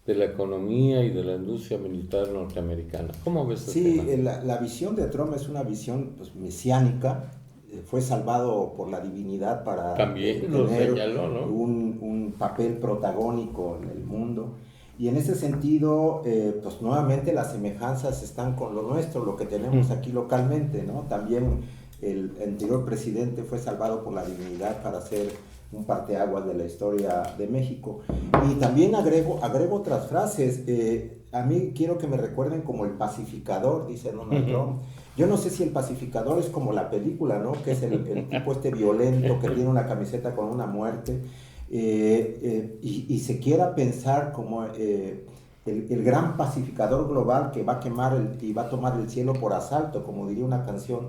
de la economía y de la industria militar norteamericana. ¿Cómo ves Sí, este tema? la visión de Trump es una visión mesiánica. Fue salvado por la divinidad para También lo tener señaló, ¿no? un papel protagónico en el mundo. Y en ese sentido, pues nuevamente las semejanzas están con lo nuestro, lo que tenemos aquí localmente, ¿no? También el anterior presidente fue salvado por la divinidad para ser un parteaguas de la historia de México. Y también agrego otras frases. A mí quiero que me recuerden como el pacificador, dice Donald Trump. Yo no sé si el pacificador es como la película, ¿no? Que es el tipo violento que tiene una camiseta con una muerte. Y se quiera pensar como el gran pacificador global que va a quemar y va a tomar el cielo por asalto, como diría una canción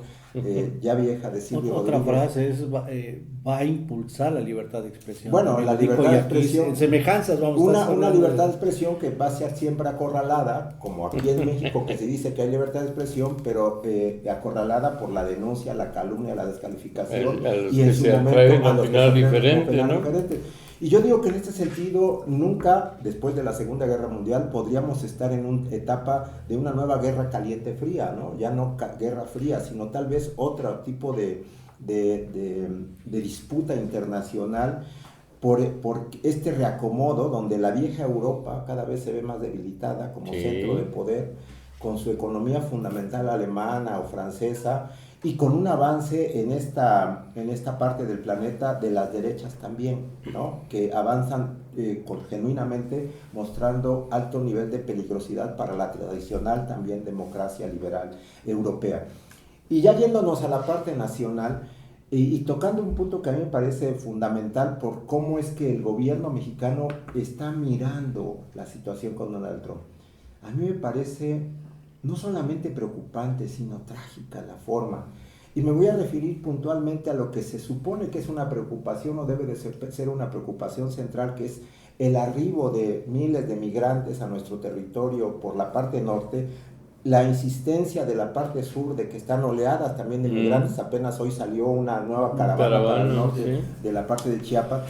ya vieja de Silvio Otra Rodríguez. frase es va a impulsar la libertad de expresión. Bueno, También la lo dijo, libertad de y aquí expresión, en semejanzas vamos a estar una hablando libertad de expresión que va a ser siempre acorralada, como aquí en México, que se dice que hay libertad de expresión, pero acorralada por la denuncia, la calumnia, la descalificación, y en su momento a los que se atreven a opinar ¿no? diferente. Y yo digo que en este sentido, nunca después de la Segunda Guerra Mundial podríamos estar en una etapa de una nueva guerra caliente-fría, ¿no? Ya no guerra fría, sino tal vez otro tipo de disputa internacional por este reacomodo donde la vieja Europa cada vez se ve más debilitada como centro de poder, con su economía fundamental alemana o francesa, y con un avance en esta parte del planeta de las derechas también, ¿no? Que avanzan genuinamente mostrando alto nivel de peligrosidad para la tradicional también democracia liberal europea. Y ya yéndonos a la parte nacional y tocando un punto que a mí me parece fundamental por cómo es que el gobierno mexicano está mirando la situación con Donald Trump. A mí me parece no solamente preocupante, sino trágica la forma. Y me voy a referir puntualmente a lo que se supone que es una preocupación o debe de ser una preocupación central, que es el arribo de miles de migrantes a nuestro territorio por la parte norte, la insistencia de la parte sur de que están oleadas también de migrantes. Apenas hoy salió una nueva caravana para el norte de la parte de Chiapas.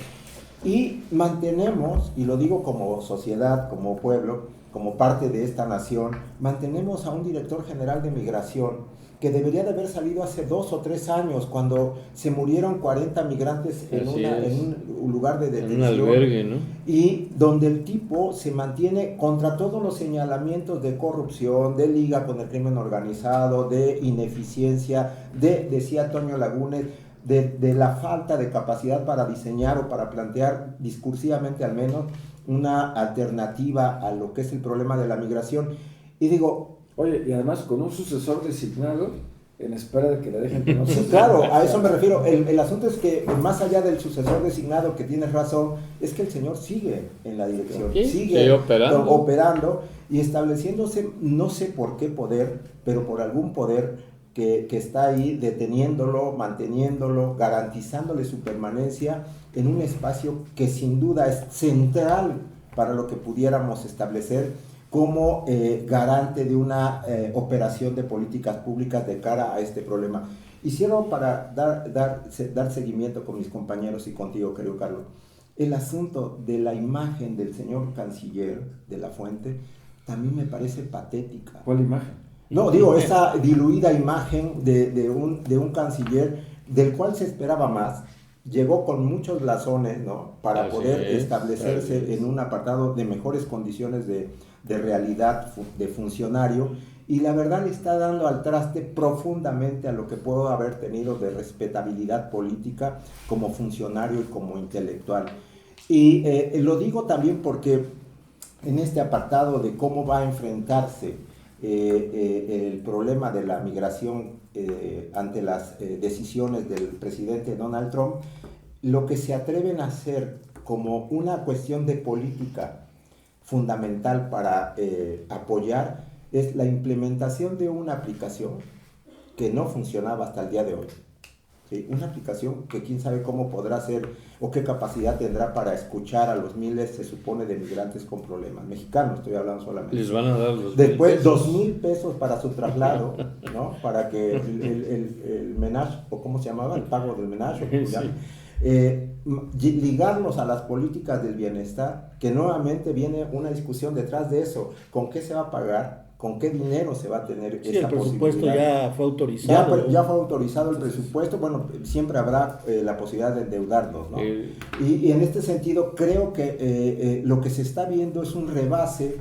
Y mantenemos, y lo digo como sociedad, como pueblo, como parte de esta nación, mantenemos a un director general de migración que debería de haber salido hace 2 o 3 años, cuando se murieron 40 migrantes en un lugar de detención. En un albergue, ¿no? Y donde el tipo se mantiene contra todos los señalamientos de corrupción, de liga con el crimen organizado, de ineficiencia, decía Toño Lagunes, de la falta de capacidad para diseñar o para plantear discursivamente al menos una alternativa a lo que es el problema de la migración. Y digo... Oye, y además con un sucesor designado en espera de que le dejen que no se... Claro, a eso me refiero. El asunto es que más allá del sucesor designado, que tienes razón, es que el señor sigue en la dirección, sigue operando y estableciéndose, no sé por qué poder, pero por algún poder que está ahí deteniéndolo, manteniéndolo, garantizándole su permanencia en un espacio que sin duda es central para lo que pudiéramos establecer como garante de una operación de políticas públicas de cara a este problema. Y cierro para dar seguimiento con mis compañeros y contigo, querido Carlos. El asunto de la imagen del señor canciller de la Fuente también me parece patética. ¿Cuál imagen? No, digo, esa diluida imagen de un canciller del cual se esperaba más, llegó con muchos blasones, ¿no? Para poder establecerse en un apartado de mejores condiciones de realidad de funcionario, y la verdad le está dando al traste profundamente a lo que puedo haber tenido de respetabilidad política como funcionario y como intelectual. Y lo digo también porque en este apartado de cómo va a enfrentarse el problema de la migración ante las decisiones del presidente Donald Trump, lo que se atreven a hacer como una cuestión de política fundamental para apoyar es la implementación de una aplicación que no funcionaba hasta el día de hoy. ¿Sí? Una aplicación que quién sabe cómo podrá ser o qué capacidad tendrá para escuchar a los miles, se supone, de migrantes con problemas. Mexicanos, estoy hablando solamente. Les van a dar los después 2,000 pesos para su traslado, ¿no? Para que el menage, o cómo se llamaba, el pago del menage, o como llaman, ligarlos a las políticas del bienestar, que nuevamente viene una discusión detrás de eso. ¿Con qué se va a pagar? ¿Con qué dinero se va a tener Sí, esa el presupuesto posibilidad? ya fue autorizado. Ya fue autorizado el presupuesto. Bueno, siempre habrá la posibilidad de endeudarnos, ¿no? Y en este sentido creo que lo que se está viendo es un rebase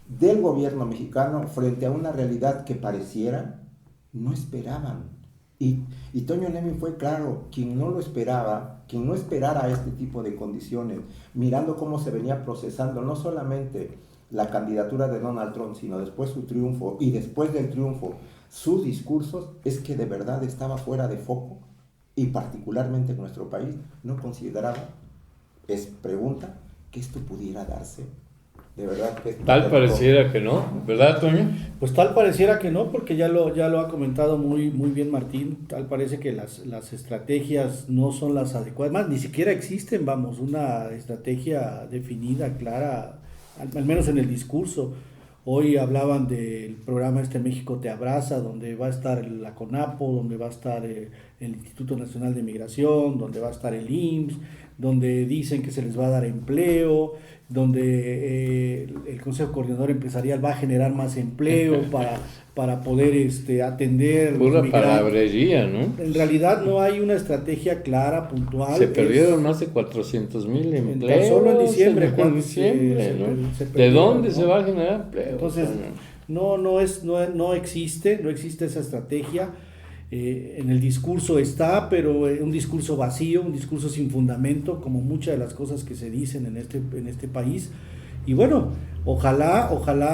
del gobierno mexicano frente a una realidad que pareciera no esperaban. Y Toño Neming fue claro, quien no lo esperaba, quien no esperara este tipo de condiciones, mirando cómo se venía procesando no solamente la candidatura de Donald Trump, sino después su triunfo, y después del triunfo sus discursos, es que de verdad estaba fuera de foco, y particularmente en nuestro país no consideraba, es pregunta, que esto pudiera darse. De verdad que tal pareciera que no, ¿verdad, Toño? Pues tal pareciera que no, porque ya lo ha comentado muy bien Martín. Tal parece que las estrategias no son las adecuadas, más ni siquiera existen, vamos, una estrategia definida, clara, al menos en el discurso. Hoy hablaban del programa México te abraza, donde va a estar la CONAPO, donde va a estar el Instituto Nacional de Migración, donde va a estar el IMSS, donde dicen que se les va a dar empleo, donde el Consejo Coordinador Empresarial va a generar más empleo para poder atender pura palabrería, ¿no? En realidad no hay una estrategia clara, puntual. Se perdieron más de 400,000 empleos. Solo en diciembre. ¿De dónde se va a generar empleo? Entonces, no existe esa estrategia. En el discurso está, pero un discurso vacío, un discurso sin fundamento, como muchas de las cosas que se dicen en este país. Y bueno, ojalá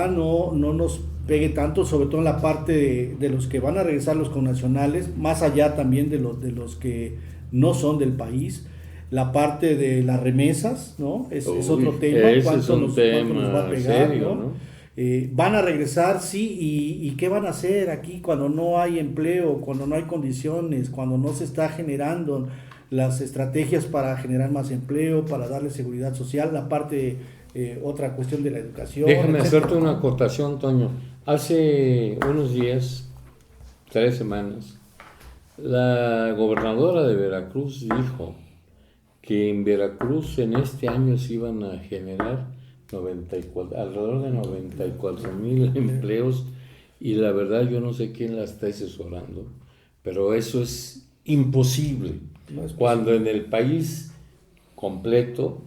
no nos pegue tanto, sobre todo en la parte de los que van a regresar, los connacionales, más allá también de los que no son del país. La parte de las remesas, ¿no? Es otro tema. ¿Cuánto nos va a pegar? Serio, ¿no? Van a regresar, sí, y ¿qué van a hacer aquí cuando no hay empleo, cuando no hay condiciones, cuando no se está generando las estrategias para generar más empleo, para darle seguridad social, la parte, otra cuestión de la educación? Déjame etcétera. hacerte una acotación, Toño. Hace unos días, 3 semanas, la gobernadora de Veracruz dijo que en Veracruz en este año se iban a generar alrededor de 94,000 empleos, y la verdad yo no sé quién la está asesorando, pero eso es imposible. No es cuando en el país completo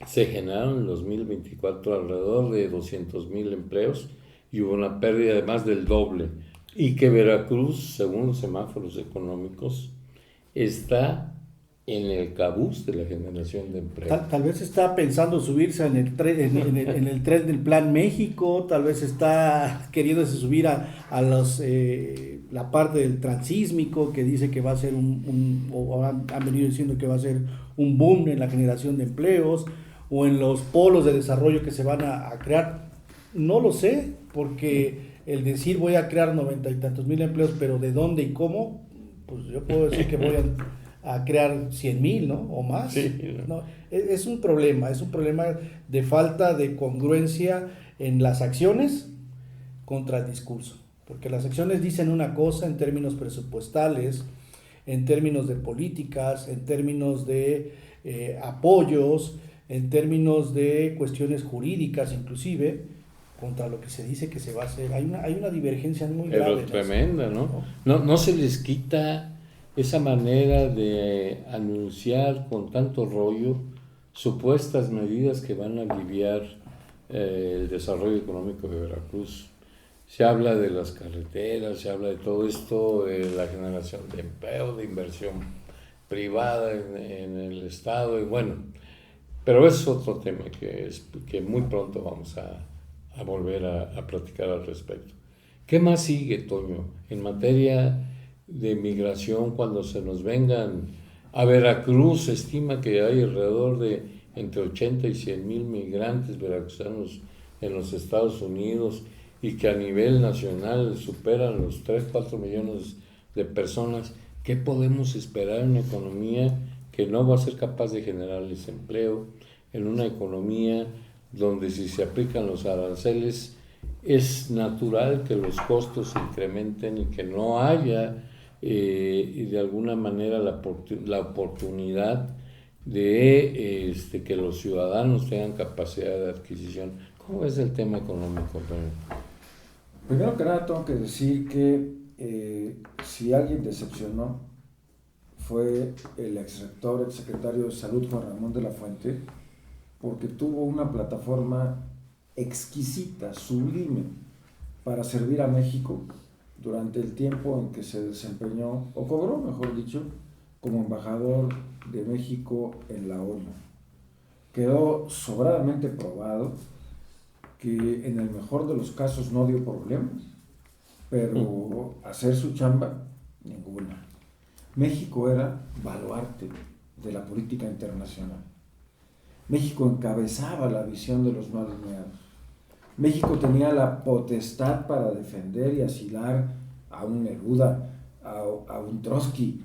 se generaron en 2024 alrededor de 200,000 empleos y hubo una pérdida de más del doble, y que Veracruz, según los semáforos económicos, está en el cabuz de la generación de empleo. Tal vez está pensando subirse en el tren del Plan México, tal vez está queriéndose subir a la parte del transísmico, que dice que va a ser o han venido diciendo que va a ser un boom en la generación de empleos, o en los polos de desarrollo que se van a crear. No lo sé, porque el decir voy a crear 90 y tantos mil empleos, pero ¿de dónde y cómo? Pues yo puedo decir que voy a crear 100,000, ¿no? O más. Sí, ¿no? Es un problema de falta de congruencia en las acciones contra el discurso. Porque las acciones dicen una cosa en términos presupuestales, en términos de políticas, en términos de apoyos, en términos de cuestiones jurídicas inclusive, contra lo que se dice que se va a hacer. Hay una divergencia muy grave. Pero tremenda, ¿no? No se les quita esa manera de anunciar con tanto rollo supuestas medidas que van a aliviar el desarrollo económico de Veracruz. Se habla de las carreteras, se habla de todo esto, de la generación de empleo, de inversión privada en el Estado, y bueno, pero es otro tema que muy pronto vamos a volver a platicar al respecto. ¿Qué más sigue, Toño, en materia de migración cuando se nos vengan a Veracruz? Se estima que hay alrededor de entre 80 y 100,000 migrantes veracruzanos en los Estados Unidos y que a nivel nacional superan los 3-4 millones de personas. ¿Qué podemos esperar en una economía que no va a ser capaz de generarles empleo, en una economía donde si se aplican los aranceles es natural que los costos se incrementen y que no haya y de alguna manera la oportunidad de que los ciudadanos tengan capacidad de adquisición? ¿Cómo es el tema económico, Toño? Primero que nada tengo que decir que si alguien decepcionó fue el exrector, exsecretario de Salud, Juan Ramón de la Fuente, porque tuvo una plataforma exquisita, sublime, para servir a México durante el tiempo en que se desempeñó, o cobró, mejor dicho, como embajador de México en la ONU. Quedó sobradamente probado que en el mejor de los casos no dio problemas, pero hacer su chamba, ninguna. México era baluarte de la política internacional. México encabezaba la visión de los no alineados. México tenía la potestad para defender y asilar a un Neruda, a un Trotsky.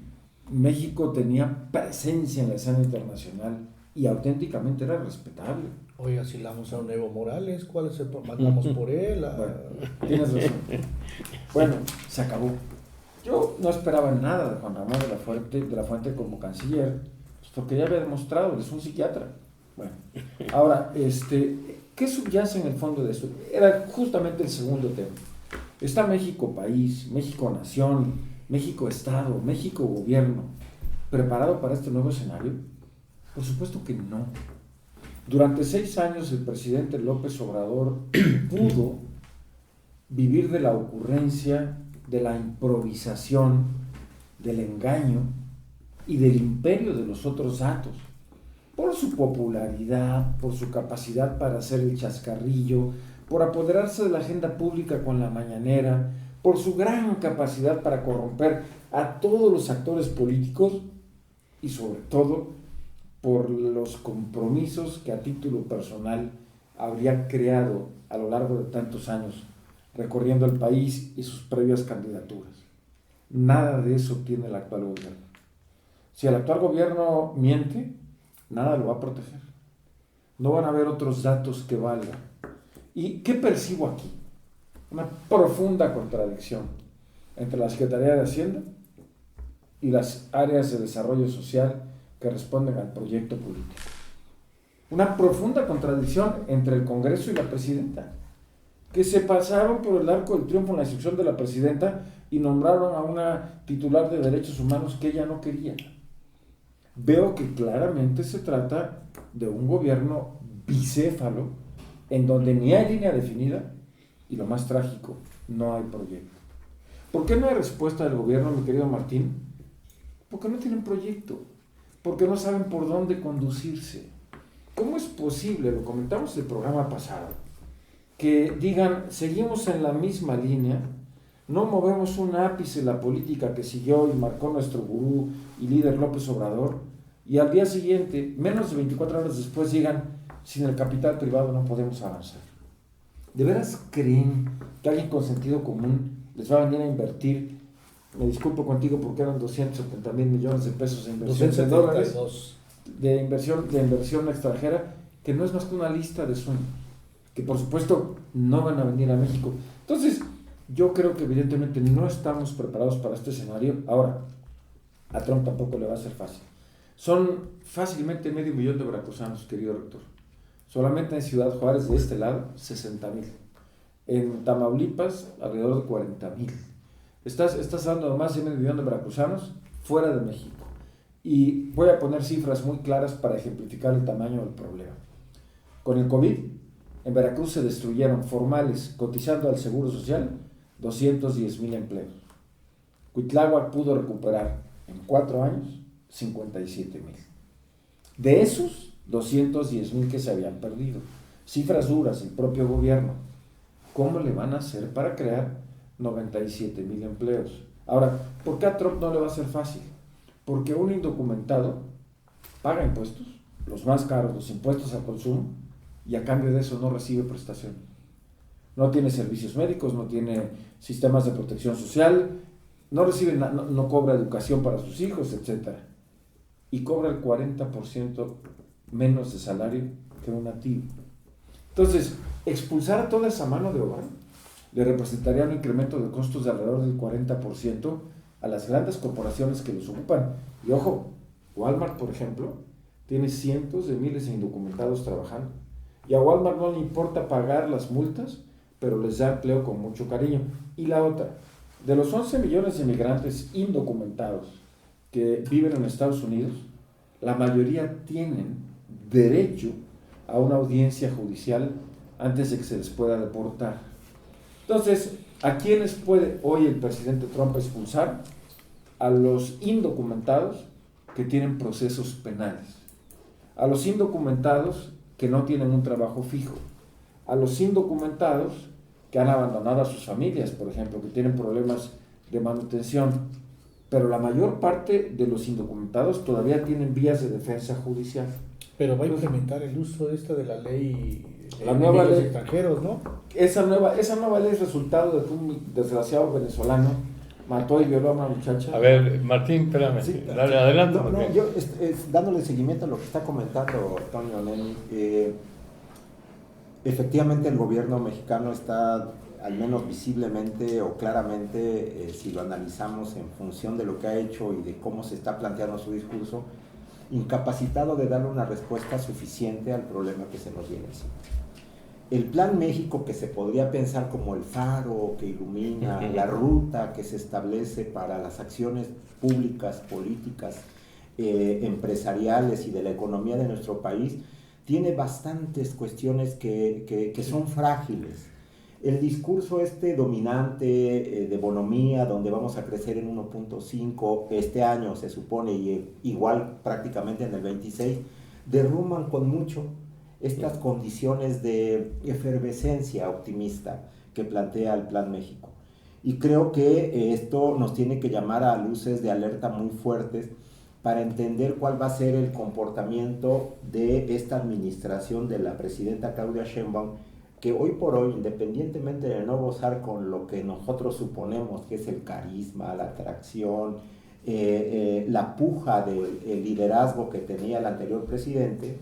México tenía presencia en la escena internacional y auténticamente era respetable. Hoy asilamos a un Evo Morales, ¿cuál es el mandamos por él? Bueno, tienes razón. Bueno, se acabó. Yo no esperaba nada de Juan Ramón de la Fuente como canciller, pues porque ya había demostrado, es un psiquiatra. Bueno, ahora, ¿qué subyace en el fondo de esto? Era justamente el segundo tema. ¿Está México país, México nación, México Estado, México gobierno preparado para este nuevo escenario? Por supuesto que no. Durante 6 años el presidente López Obrador pudo vivir de la ocurrencia, de la improvisación, del engaño y del imperio de los otros datos. Por su popularidad, por su capacidad para hacer el chascarrillo, por apoderarse de la agenda pública con la mañanera, por su gran capacidad para corromper a todos los actores políticos y sobre todo por los compromisos que a título personal habría creado a lo largo de tantos años recorriendo el país y sus previas candidaturas. Nada de eso tiene el actual gobierno. Si el actual gobierno miente, nada lo va a proteger. No van a haber otros datos que valgan. ¿Y qué percibo aquí? Una profunda contradicción entre la Secretaría de Hacienda y las áreas de desarrollo social que responden al proyecto político. Una profunda contradicción entre el Congreso y la Presidenta, que se pasaron por el arco del triunfo en la instrucción de la Presidenta y nombraron a una titular de derechos humanos que ella no quería. Veo que claramente se trata de un gobierno bicéfalo, en donde ni hay línea definida y, lo más trágico, no hay proyecto. ¿Por qué no hay respuesta del gobierno, mi querido Martín? Porque no tienen proyecto, porque no saben por dónde conducirse. ¿Cómo es posible, lo comentamos en el programa pasado, que digan, seguimos en la misma línea, no movemos un ápice la política que siguió y marcó nuestro gurú y líder López Obrador, y al día siguiente, menos de 24 horas después, digan, sin el capital privado no podemos avanzar? ¿De veras creen que alguien con sentido común les va a venir a invertir? Me disculpo contigo porque eran 270,000 millones de pesos de inversión de dólares, de inversión extranjera, que no es más que una lista de sueños, que por supuesto no van a venir a México. Entonces, yo creo que evidentemente no estamos preparados para este escenario. Ahora, a Trump tampoco le va a ser fácil. Son fácilmente 500,000 de veracruzanos, querido rector. Solamente en Ciudad Juárez, de este lado, 60,000. En Tamaulipas, alrededor de 40,000. Estás hablando de más de 500,000 de veracruzanos fuera de México. Y voy a poner cifras muy claras para ejemplificar el tamaño del problema. Con el COVID, en Veracruz se destruyeron formales, cotizando al Seguro Social, 210,000 empleos. Cuitláhuac pudo recuperar en 4 años 57,000. De esos, 210,000 que se habían perdido. Cifras duras del propio gobierno. ¿Cómo le van a hacer para crear 97,000 empleos? Ahora, ¿por qué a Trump no le va a ser fácil? Porque un indocumentado paga impuestos, los más caros, los impuestos al consumo, y a cambio de eso no recibe prestación. No tiene servicios médicos, no tiene sistemas de protección social, no recibe, no cobra educación para sus hijos, etc. Y cobra el 40% menos de salario que un nativo. Entonces, expulsar a toda esa mano de obra le representaría un incremento de costos de alrededor del 40% a las grandes corporaciones que los ocupan. Y ojo, Walmart, por ejemplo, tiene cientos de miles de indocumentados trabajando. Y a Walmart no le importa pagar las multas, pero les da empleo con mucho cariño. Y la otra, de los 11 millones de migrantes indocumentados que viven en Estados Unidos, la mayoría tienen derecho a una audiencia judicial antes de que se les pueda deportar. Entonces, ¿a quiénes puede hoy el presidente Trump expulsar? A los indocumentados que tienen procesos penales, a los indocumentados que no tienen un trabajo fijo, a los indocumentados que han abandonado a sus familias, por ejemplo, que tienen problemas de manutención, pero la mayor parte de los indocumentados todavía tienen vías de defensa judicial. Pero va a implementar el uso de la ley de la nueva ley extranjeros, ¿no? Esa nueva ley es resultado de que un desgraciado venezolano mató y violó a una muchacha. A ver, Martín, espérame. Sí, Dale, adelante. No, yo dándole seguimiento a lo que está comentando Antonio Neni, efectivamente el gobierno mexicano está, al menos visiblemente o claramente, si lo analizamos en función de lo que ha hecho y de cómo se está planteando su discurso, incapacitado de darle una respuesta suficiente al problema que se nos viene encima. El Plan México, que se podría pensar como el faro que ilumina la ruta que se establece para las acciones públicas, políticas, empresariales y de la economía de nuestro país, tiene bastantes cuestiones que son frágiles. El discurso dominante de bonomía, donde vamos a crecer en 1.5 este año, se supone, y igual prácticamente en el 26, derrumban con mucho estas condiciones de efervescencia optimista que plantea el Plan México. Y creo que esto nos tiene que llamar a luces de alerta muy fuertes para entender cuál va a ser el comportamiento de esta administración de la presidenta Claudia Sheinbaum, que hoy por hoy, independientemente de no gozar con lo que nosotros suponemos que es el carisma, la atracción, la puja del liderazgo que tenía el anterior presidente,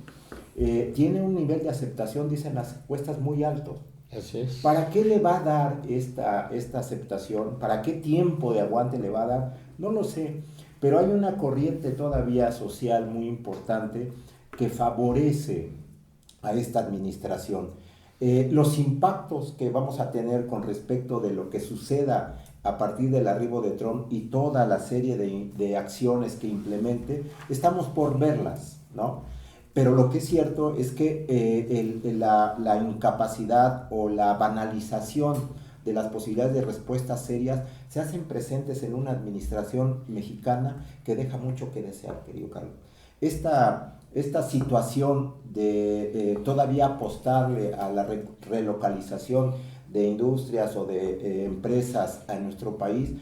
tiene un nivel de aceptación, dicen las encuestas, muy alto. Así es. ¿Para qué le va a dar esta aceptación? ¿Para qué tiempo de aguante le va a dar? No lo sé, pero hay una corriente todavía social muy importante que favorece a esta administración. Los impactos que vamos a tener con respecto de lo que suceda a partir del arribo de Trump y toda la serie de acciones que implemente, estamos por verlas, ¿no? Pero lo que es cierto es que la incapacidad o la banalización de las posibilidades de respuestas serias se hacen presentes en una administración mexicana que deja mucho que desear, querido Carlos. Esta situación de todavía apostarle a la relocalización de industrias o de empresas a nuestro país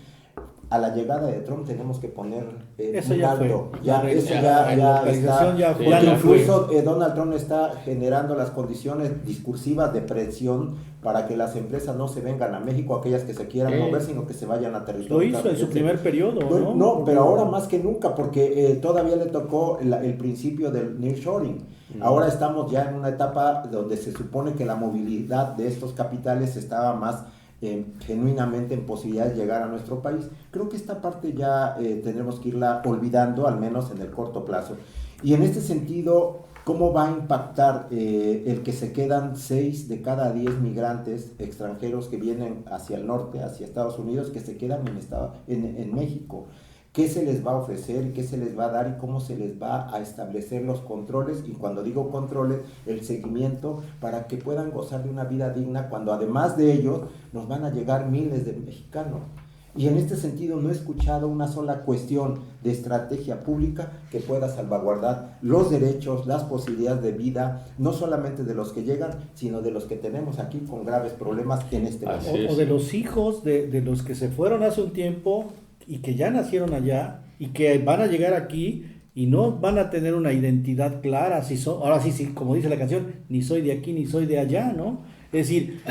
a la llegada de Trump tenemos que poner Eso un ya alto. fue. Ya, La eso la ya localización está. ya Sí, fue. ya Incluso Donald Trump está generando las condiciones discursivas de presión para que las empresas no se vengan a México, aquellas que se quieran mover, sino que se vayan a territorio. Lo hizo en su primer periodo, ¿no? No, pero ahora más que nunca, porque todavía le tocó el principio del nearshoring. Ahora estamos ya en una etapa donde se supone que la movilidad de estos capitales estaba más genuinamente en posibilidad de llegar a nuestro país. Creo que esta parte ya tendremos que irla olvidando, al menos en el corto plazo. Y en este sentido, ¿cómo va a impactar el que se quedan 6 de cada 10 migrantes extranjeros que vienen hacia el norte, hacia Estados Unidos, que se quedan en México? ¿Qué se les va a ofrecer, qué se les va a dar y cómo se les va a establecer los controles? Y cuando digo controles, el seguimiento para que puedan gozar de una vida digna, cuando además de ellos nos van a llegar miles de mexicanos. Y en este sentido no he escuchado una sola cuestión de estrategia pública que pueda salvaguardar los derechos, las posibilidades de vida, no solamente de los que llegan, sino de los que tenemos aquí con graves problemas en este momento. O de los hijos de los que se fueron hace un tiempo y que ya nacieron allá y que van a llegar aquí y no van a tener una identidad clara, si son, ahora sí, como dice la canción, ni soy de aquí ni soy de allá, ¿no? Es decir,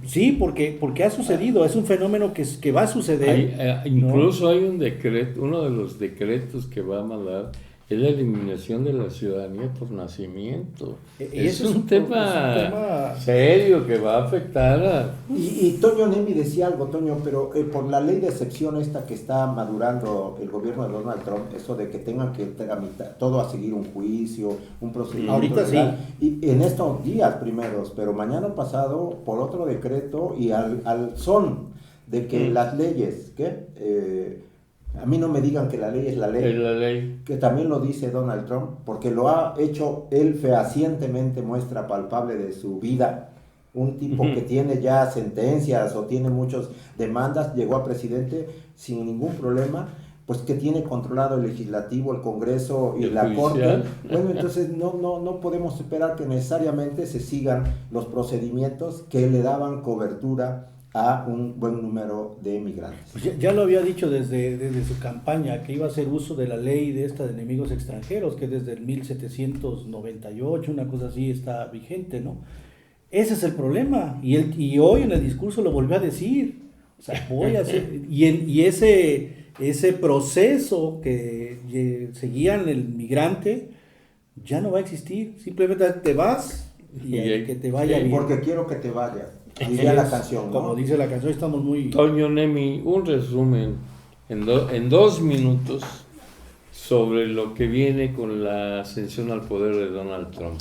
sí, porque ha sucedido, es un fenómeno que va a suceder. Incluso hay un decreto, uno de los decretos que va a mandar es la eliminación de la ciudadanía por nacimiento. Es un tema serio que va a afectar a... Y Toño Nemi decía algo, Toño, pero por la ley de excepción esta que está madurando el gobierno de Donald Trump, eso de que tengan que tramitar todo a seguir un juicio, un procedimiento ahorita legal, sí. Y en estos días primeros, pero mañana pasado por otro decreto y al son de que las leyes, a mí no me digan que la ley es la ley. Es la ley. Que también lo dice Donald Trump, porque lo ha hecho él fehacientemente, muestra palpable de su vida. Un tipo que tiene ya sentencias o tiene muchas demandas, llegó a presidente sin ningún problema, pues que tiene controlado el legislativo, el Congreso y la Corte. Bueno, entonces no podemos esperar que necesariamente se sigan los procedimientos que le daban cobertura a un buen número de migrantes. Pues ya lo había dicho desde su campaña, que iba a hacer uso de la ley de enemigos extranjeros, que desde el 1798, una cosa así, está vigente, ¿no? Ese es el problema, y hoy en el discurso lo volvió a decir. O sea, voy a hacer... Y ese proceso que seguían el migrante ya no va a existir. Simplemente te vas y que te vaya bien. Porque quiero que te vayas. Diría la canción, ¿no? Como dice la canción, estamos muy... Toño Nemi, un resumen en 2 minutos sobre lo que viene con la ascensión al poder de Donald Trump.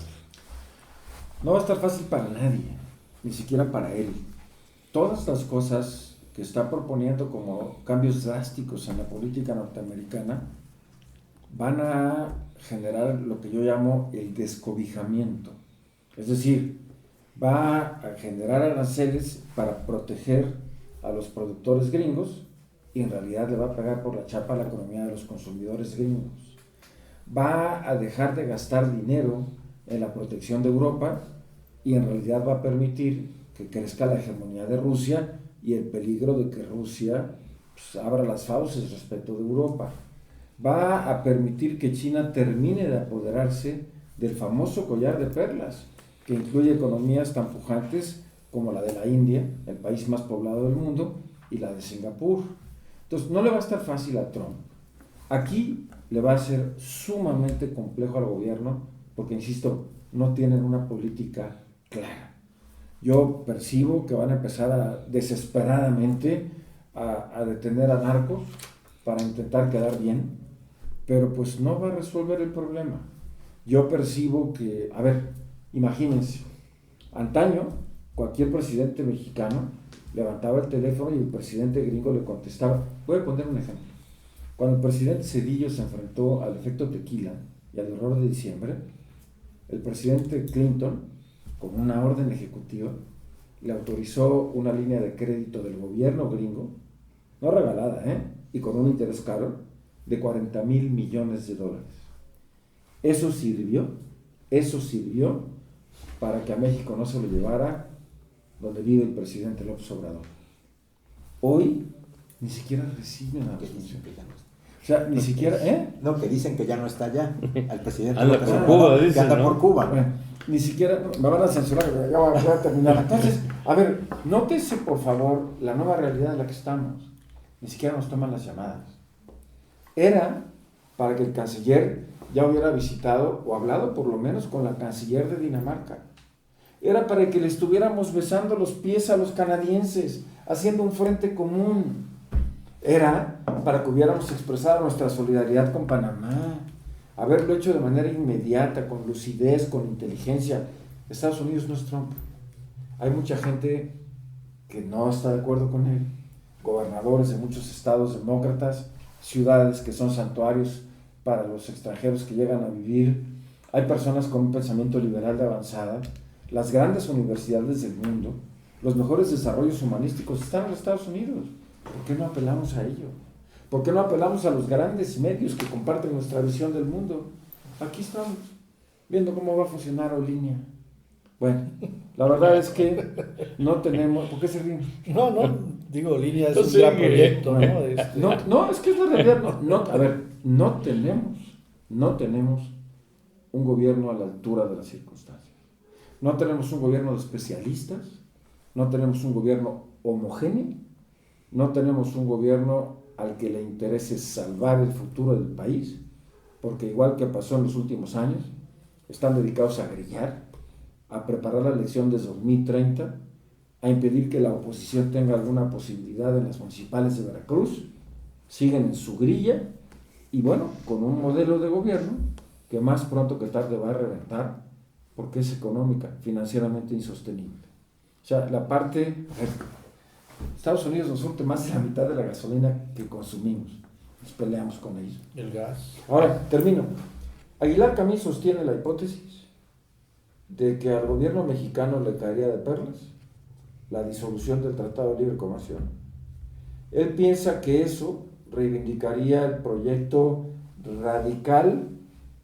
No va a estar fácil para nadie, ni siquiera para él. Todas las cosas que está proponiendo como cambios drásticos en la política norteamericana van a generar lo que yo llamo el descobijamiento. Es decir, va a generar aranceles para proteger a los productores gringos y en realidad le va a pegar por la chapa a la economía de los consumidores gringos. Va a dejar de gastar dinero en la protección de Europa y en realidad va a permitir que crezca la hegemonía de Rusia y el peligro de que Rusia abra las fauces respecto de Europa. Va a permitir que China termine de apoderarse del famoso collar de perlas, que incluye economías tan pujantes como la de la India, el país más poblado del mundo, y la de Singapur. Entonces, no le va a estar fácil a Trump. Aquí le va a ser sumamente complejo al gobierno, porque, insisto, no tienen una política clara. Yo percibo que van a empezar desesperadamente a detener a narcos para intentar quedar bien, pero pues no va a resolver el problema. Yo percibo que, imagínense, antaño cualquier presidente mexicano levantaba el teléfono y el presidente gringo le contestaba. Voy a poner un ejemplo. Cuando el presidente Zedillo se enfrentó al efecto tequila y al error de diciembre, el presidente Clinton, con una orden ejecutiva, le autorizó una línea de crédito del gobierno gringo, no regalada, y con un interés caro, de $40,000 millones. Eso sirvió para que a México no se lo llevara donde vive el presidente López Obrador. Hoy ni siquiera reciben a los Que dicen funcionarios. que ya no está. O sea, ni siquiera, No, que dicen que ya no está allá. Al presidente Anda López por Obrador, Cuba, que dicen, anda ¿no? por Cuba. Bueno, ni siquiera, me van a censurar, ya voy a terminar. Entonces, a ver, nótese por favor la nueva realidad en la que estamos. Ni siquiera nos toman las llamadas. Era para que el canciller ya hubiera visitado o hablado por lo menos con la canciller de Dinamarca. Era para que le estuviéramos besando los pies a los canadienses, haciendo un frente común. Era para que hubiéramos expresado nuestra solidaridad con Panamá, haberlo hecho de manera inmediata, con lucidez, con inteligencia. Estados Unidos no es Trump. Hay mucha gente que no está de acuerdo con él, gobernadores de muchos estados demócratas, ciudades que son santuarios para los extranjeros que llegan a vivir. Hay personas con un pensamiento liberal de avanzada. Las grandes universidades del mundo, los mejores desarrollos humanísticos están en los Estados Unidos. ¿Por qué no apelamos a ello? ¿Por qué no apelamos a los grandes medios que comparten nuestra visión del mundo? Aquí estamos, viendo cómo va a funcionar Olínea. Bueno, la verdad es que no tenemos... ¿Por qué se ríen? No, digo, Línea es Pues un gran sí, proyecto, ¿no? No, es que es la realidad. A ver, no tenemos un gobierno a la altura de las circunstancias. No tenemos un gobierno de especialistas, no tenemos un gobierno homogéneo, no tenemos un gobierno al que le interese salvar el futuro del país, porque igual que pasó en los últimos años, están dedicados a grillar, a preparar la elección de 2030, a impedir que la oposición tenga alguna posibilidad en las municipales de Veracruz, siguen en su grilla, y bueno, con un modelo de gobierno que más pronto que tarde va a reventar, porque es económica, financieramente insostenible. O sea, la parte... Estados Unidos nos surte más de la mitad de la gasolina que consumimos. Nos peleamos con ellos. El gas. Ahora, termino. Aguilar Camín sostiene la hipótesis de que al gobierno mexicano le caería de perlas la disolución del Tratado de Libre Comercio. Él piensa que eso reivindicaría el proyecto radical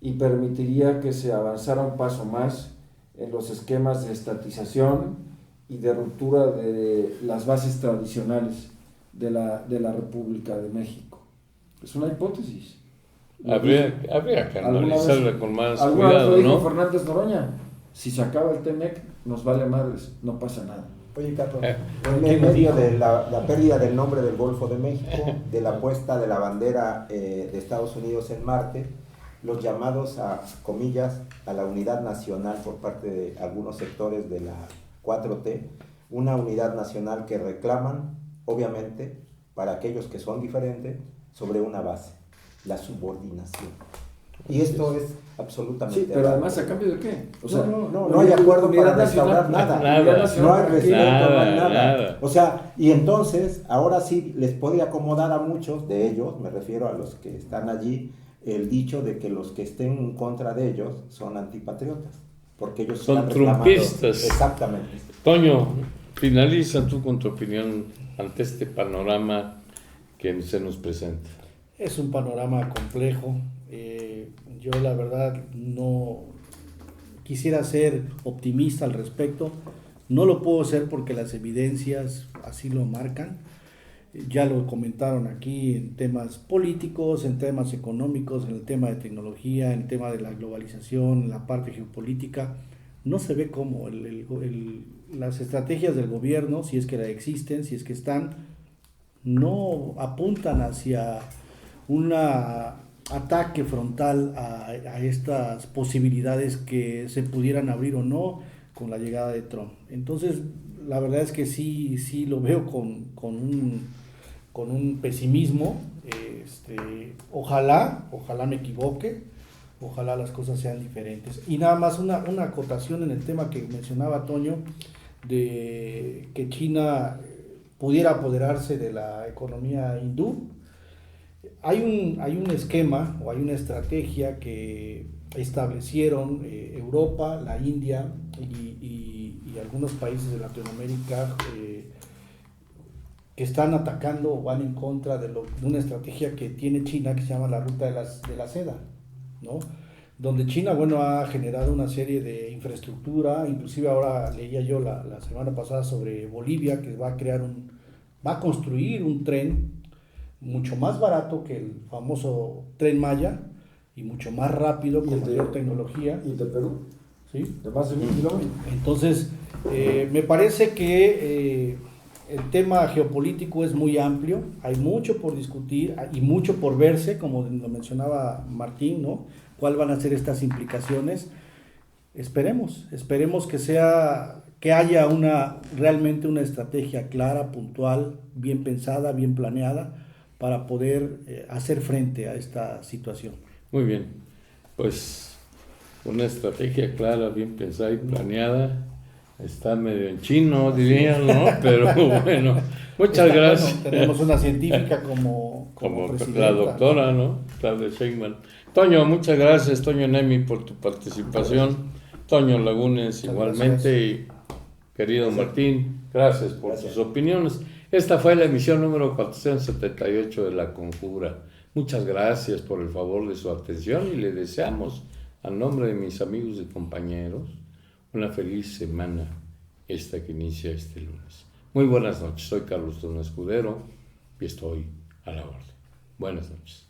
y permitiría que se avanzara un paso más en los esquemas de estatización y de ruptura de las bases tradicionales de la República de México. Es una hipótesis. Habría que analizarla con más alguna vez cuidado, lo dijo ¿no? Fernández Noroña, si se acaba el TEMEC, nos vale madres, no pasa nada. Oye, Carlos, en medio de la pérdida del nombre del Golfo de México, de la puesta de la bandera de Estados Unidos en Marte, los llamados a, comillas, a la unidad nacional por parte de algunos sectores de la 4T, una unidad nacional que reclaman, obviamente, para aquellos que son diferentes, sobre una base, la subordinación. Y esto es absolutamente... Sí, pero además, ¿a cambio de qué? O sea, no hay acuerdo para restaurar nada. No hay respeto, no hay nada. O sea, y entonces, ahora sí les puede acomodar a muchos de ellos, me refiero a los que están allí, el dicho de que los que estén en contra de ellos son antipatriotas, porque ellos Son están reclamando... trumpistas. Exactamente. Toño, finaliza tú con tu opinión ante este panorama que se nos presenta. Es un panorama complejo. Yo la verdad no quisiera ser optimista al respecto. No lo puedo ser porque las evidencias así lo marcan. Ya lo comentaron aquí en temas políticos, en temas económicos, en el tema de tecnología, en el tema de la globalización, en la parte geopolítica. No se ve cómo las estrategias del gobierno, si es que existen, si es que están, no apuntan hacia un ataque frontal a estas posibilidades que se pudieran abrir o no con la llegada de Trump. Entonces, la verdad es que sí lo veo con un pesimismo. Ojalá me equivoque, ojalá las cosas sean diferentes. Y nada más una acotación en el tema que mencionaba Toño, de que China pudiera apoderarse de la economía hindú. Hay un esquema o hay una estrategia que establecieron Europa, la India y algunos países de Latinoamérica que están atacando o van en contra de una estrategia que tiene China que se llama la ruta de la seda, ¿no? Donde China, ha generado una serie de infraestructura, inclusive ahora leía yo la semana pasada sobre Bolivia, que va a construir un tren mucho más barato que el famoso Tren Maya y mucho más rápido con mayor tecnología. ¿Y de Perú? ¿Sí? De más de 1000 kilómetros. Entonces, me parece que el tema geopolítico es muy amplio, hay mucho por discutir y mucho por verse, como lo mencionaba Martín, ¿no? ¿Cuáles van a ser estas implicaciones? Esperemos que haya realmente una estrategia clara, puntual, bien pensada, bien planeada, para poder hacer frente a esta situación. Muy bien, pues una estrategia clara, bien pensada y planeada. Está medio en chino, diría, ¿no? Pero bueno, muchas gracias. Bueno, tenemos una científica como la doctora, ¿no? Claudia Sheinbaum. Toño, muchas gracias, Toño Nemi, por tu participación. Toño Lagunes, igualmente. Y querido Martín, gracias por tus opiniones. Esta fue la emisión número 478 de La Conjura. Muchas gracias por el favor de su atención y le deseamos, a nombre de mis amigos y compañeros, una feliz semana esta que inicia este lunes. Muy buenas noches, soy Carlos Tono Escudero y estoy a la orden. Buenas noches.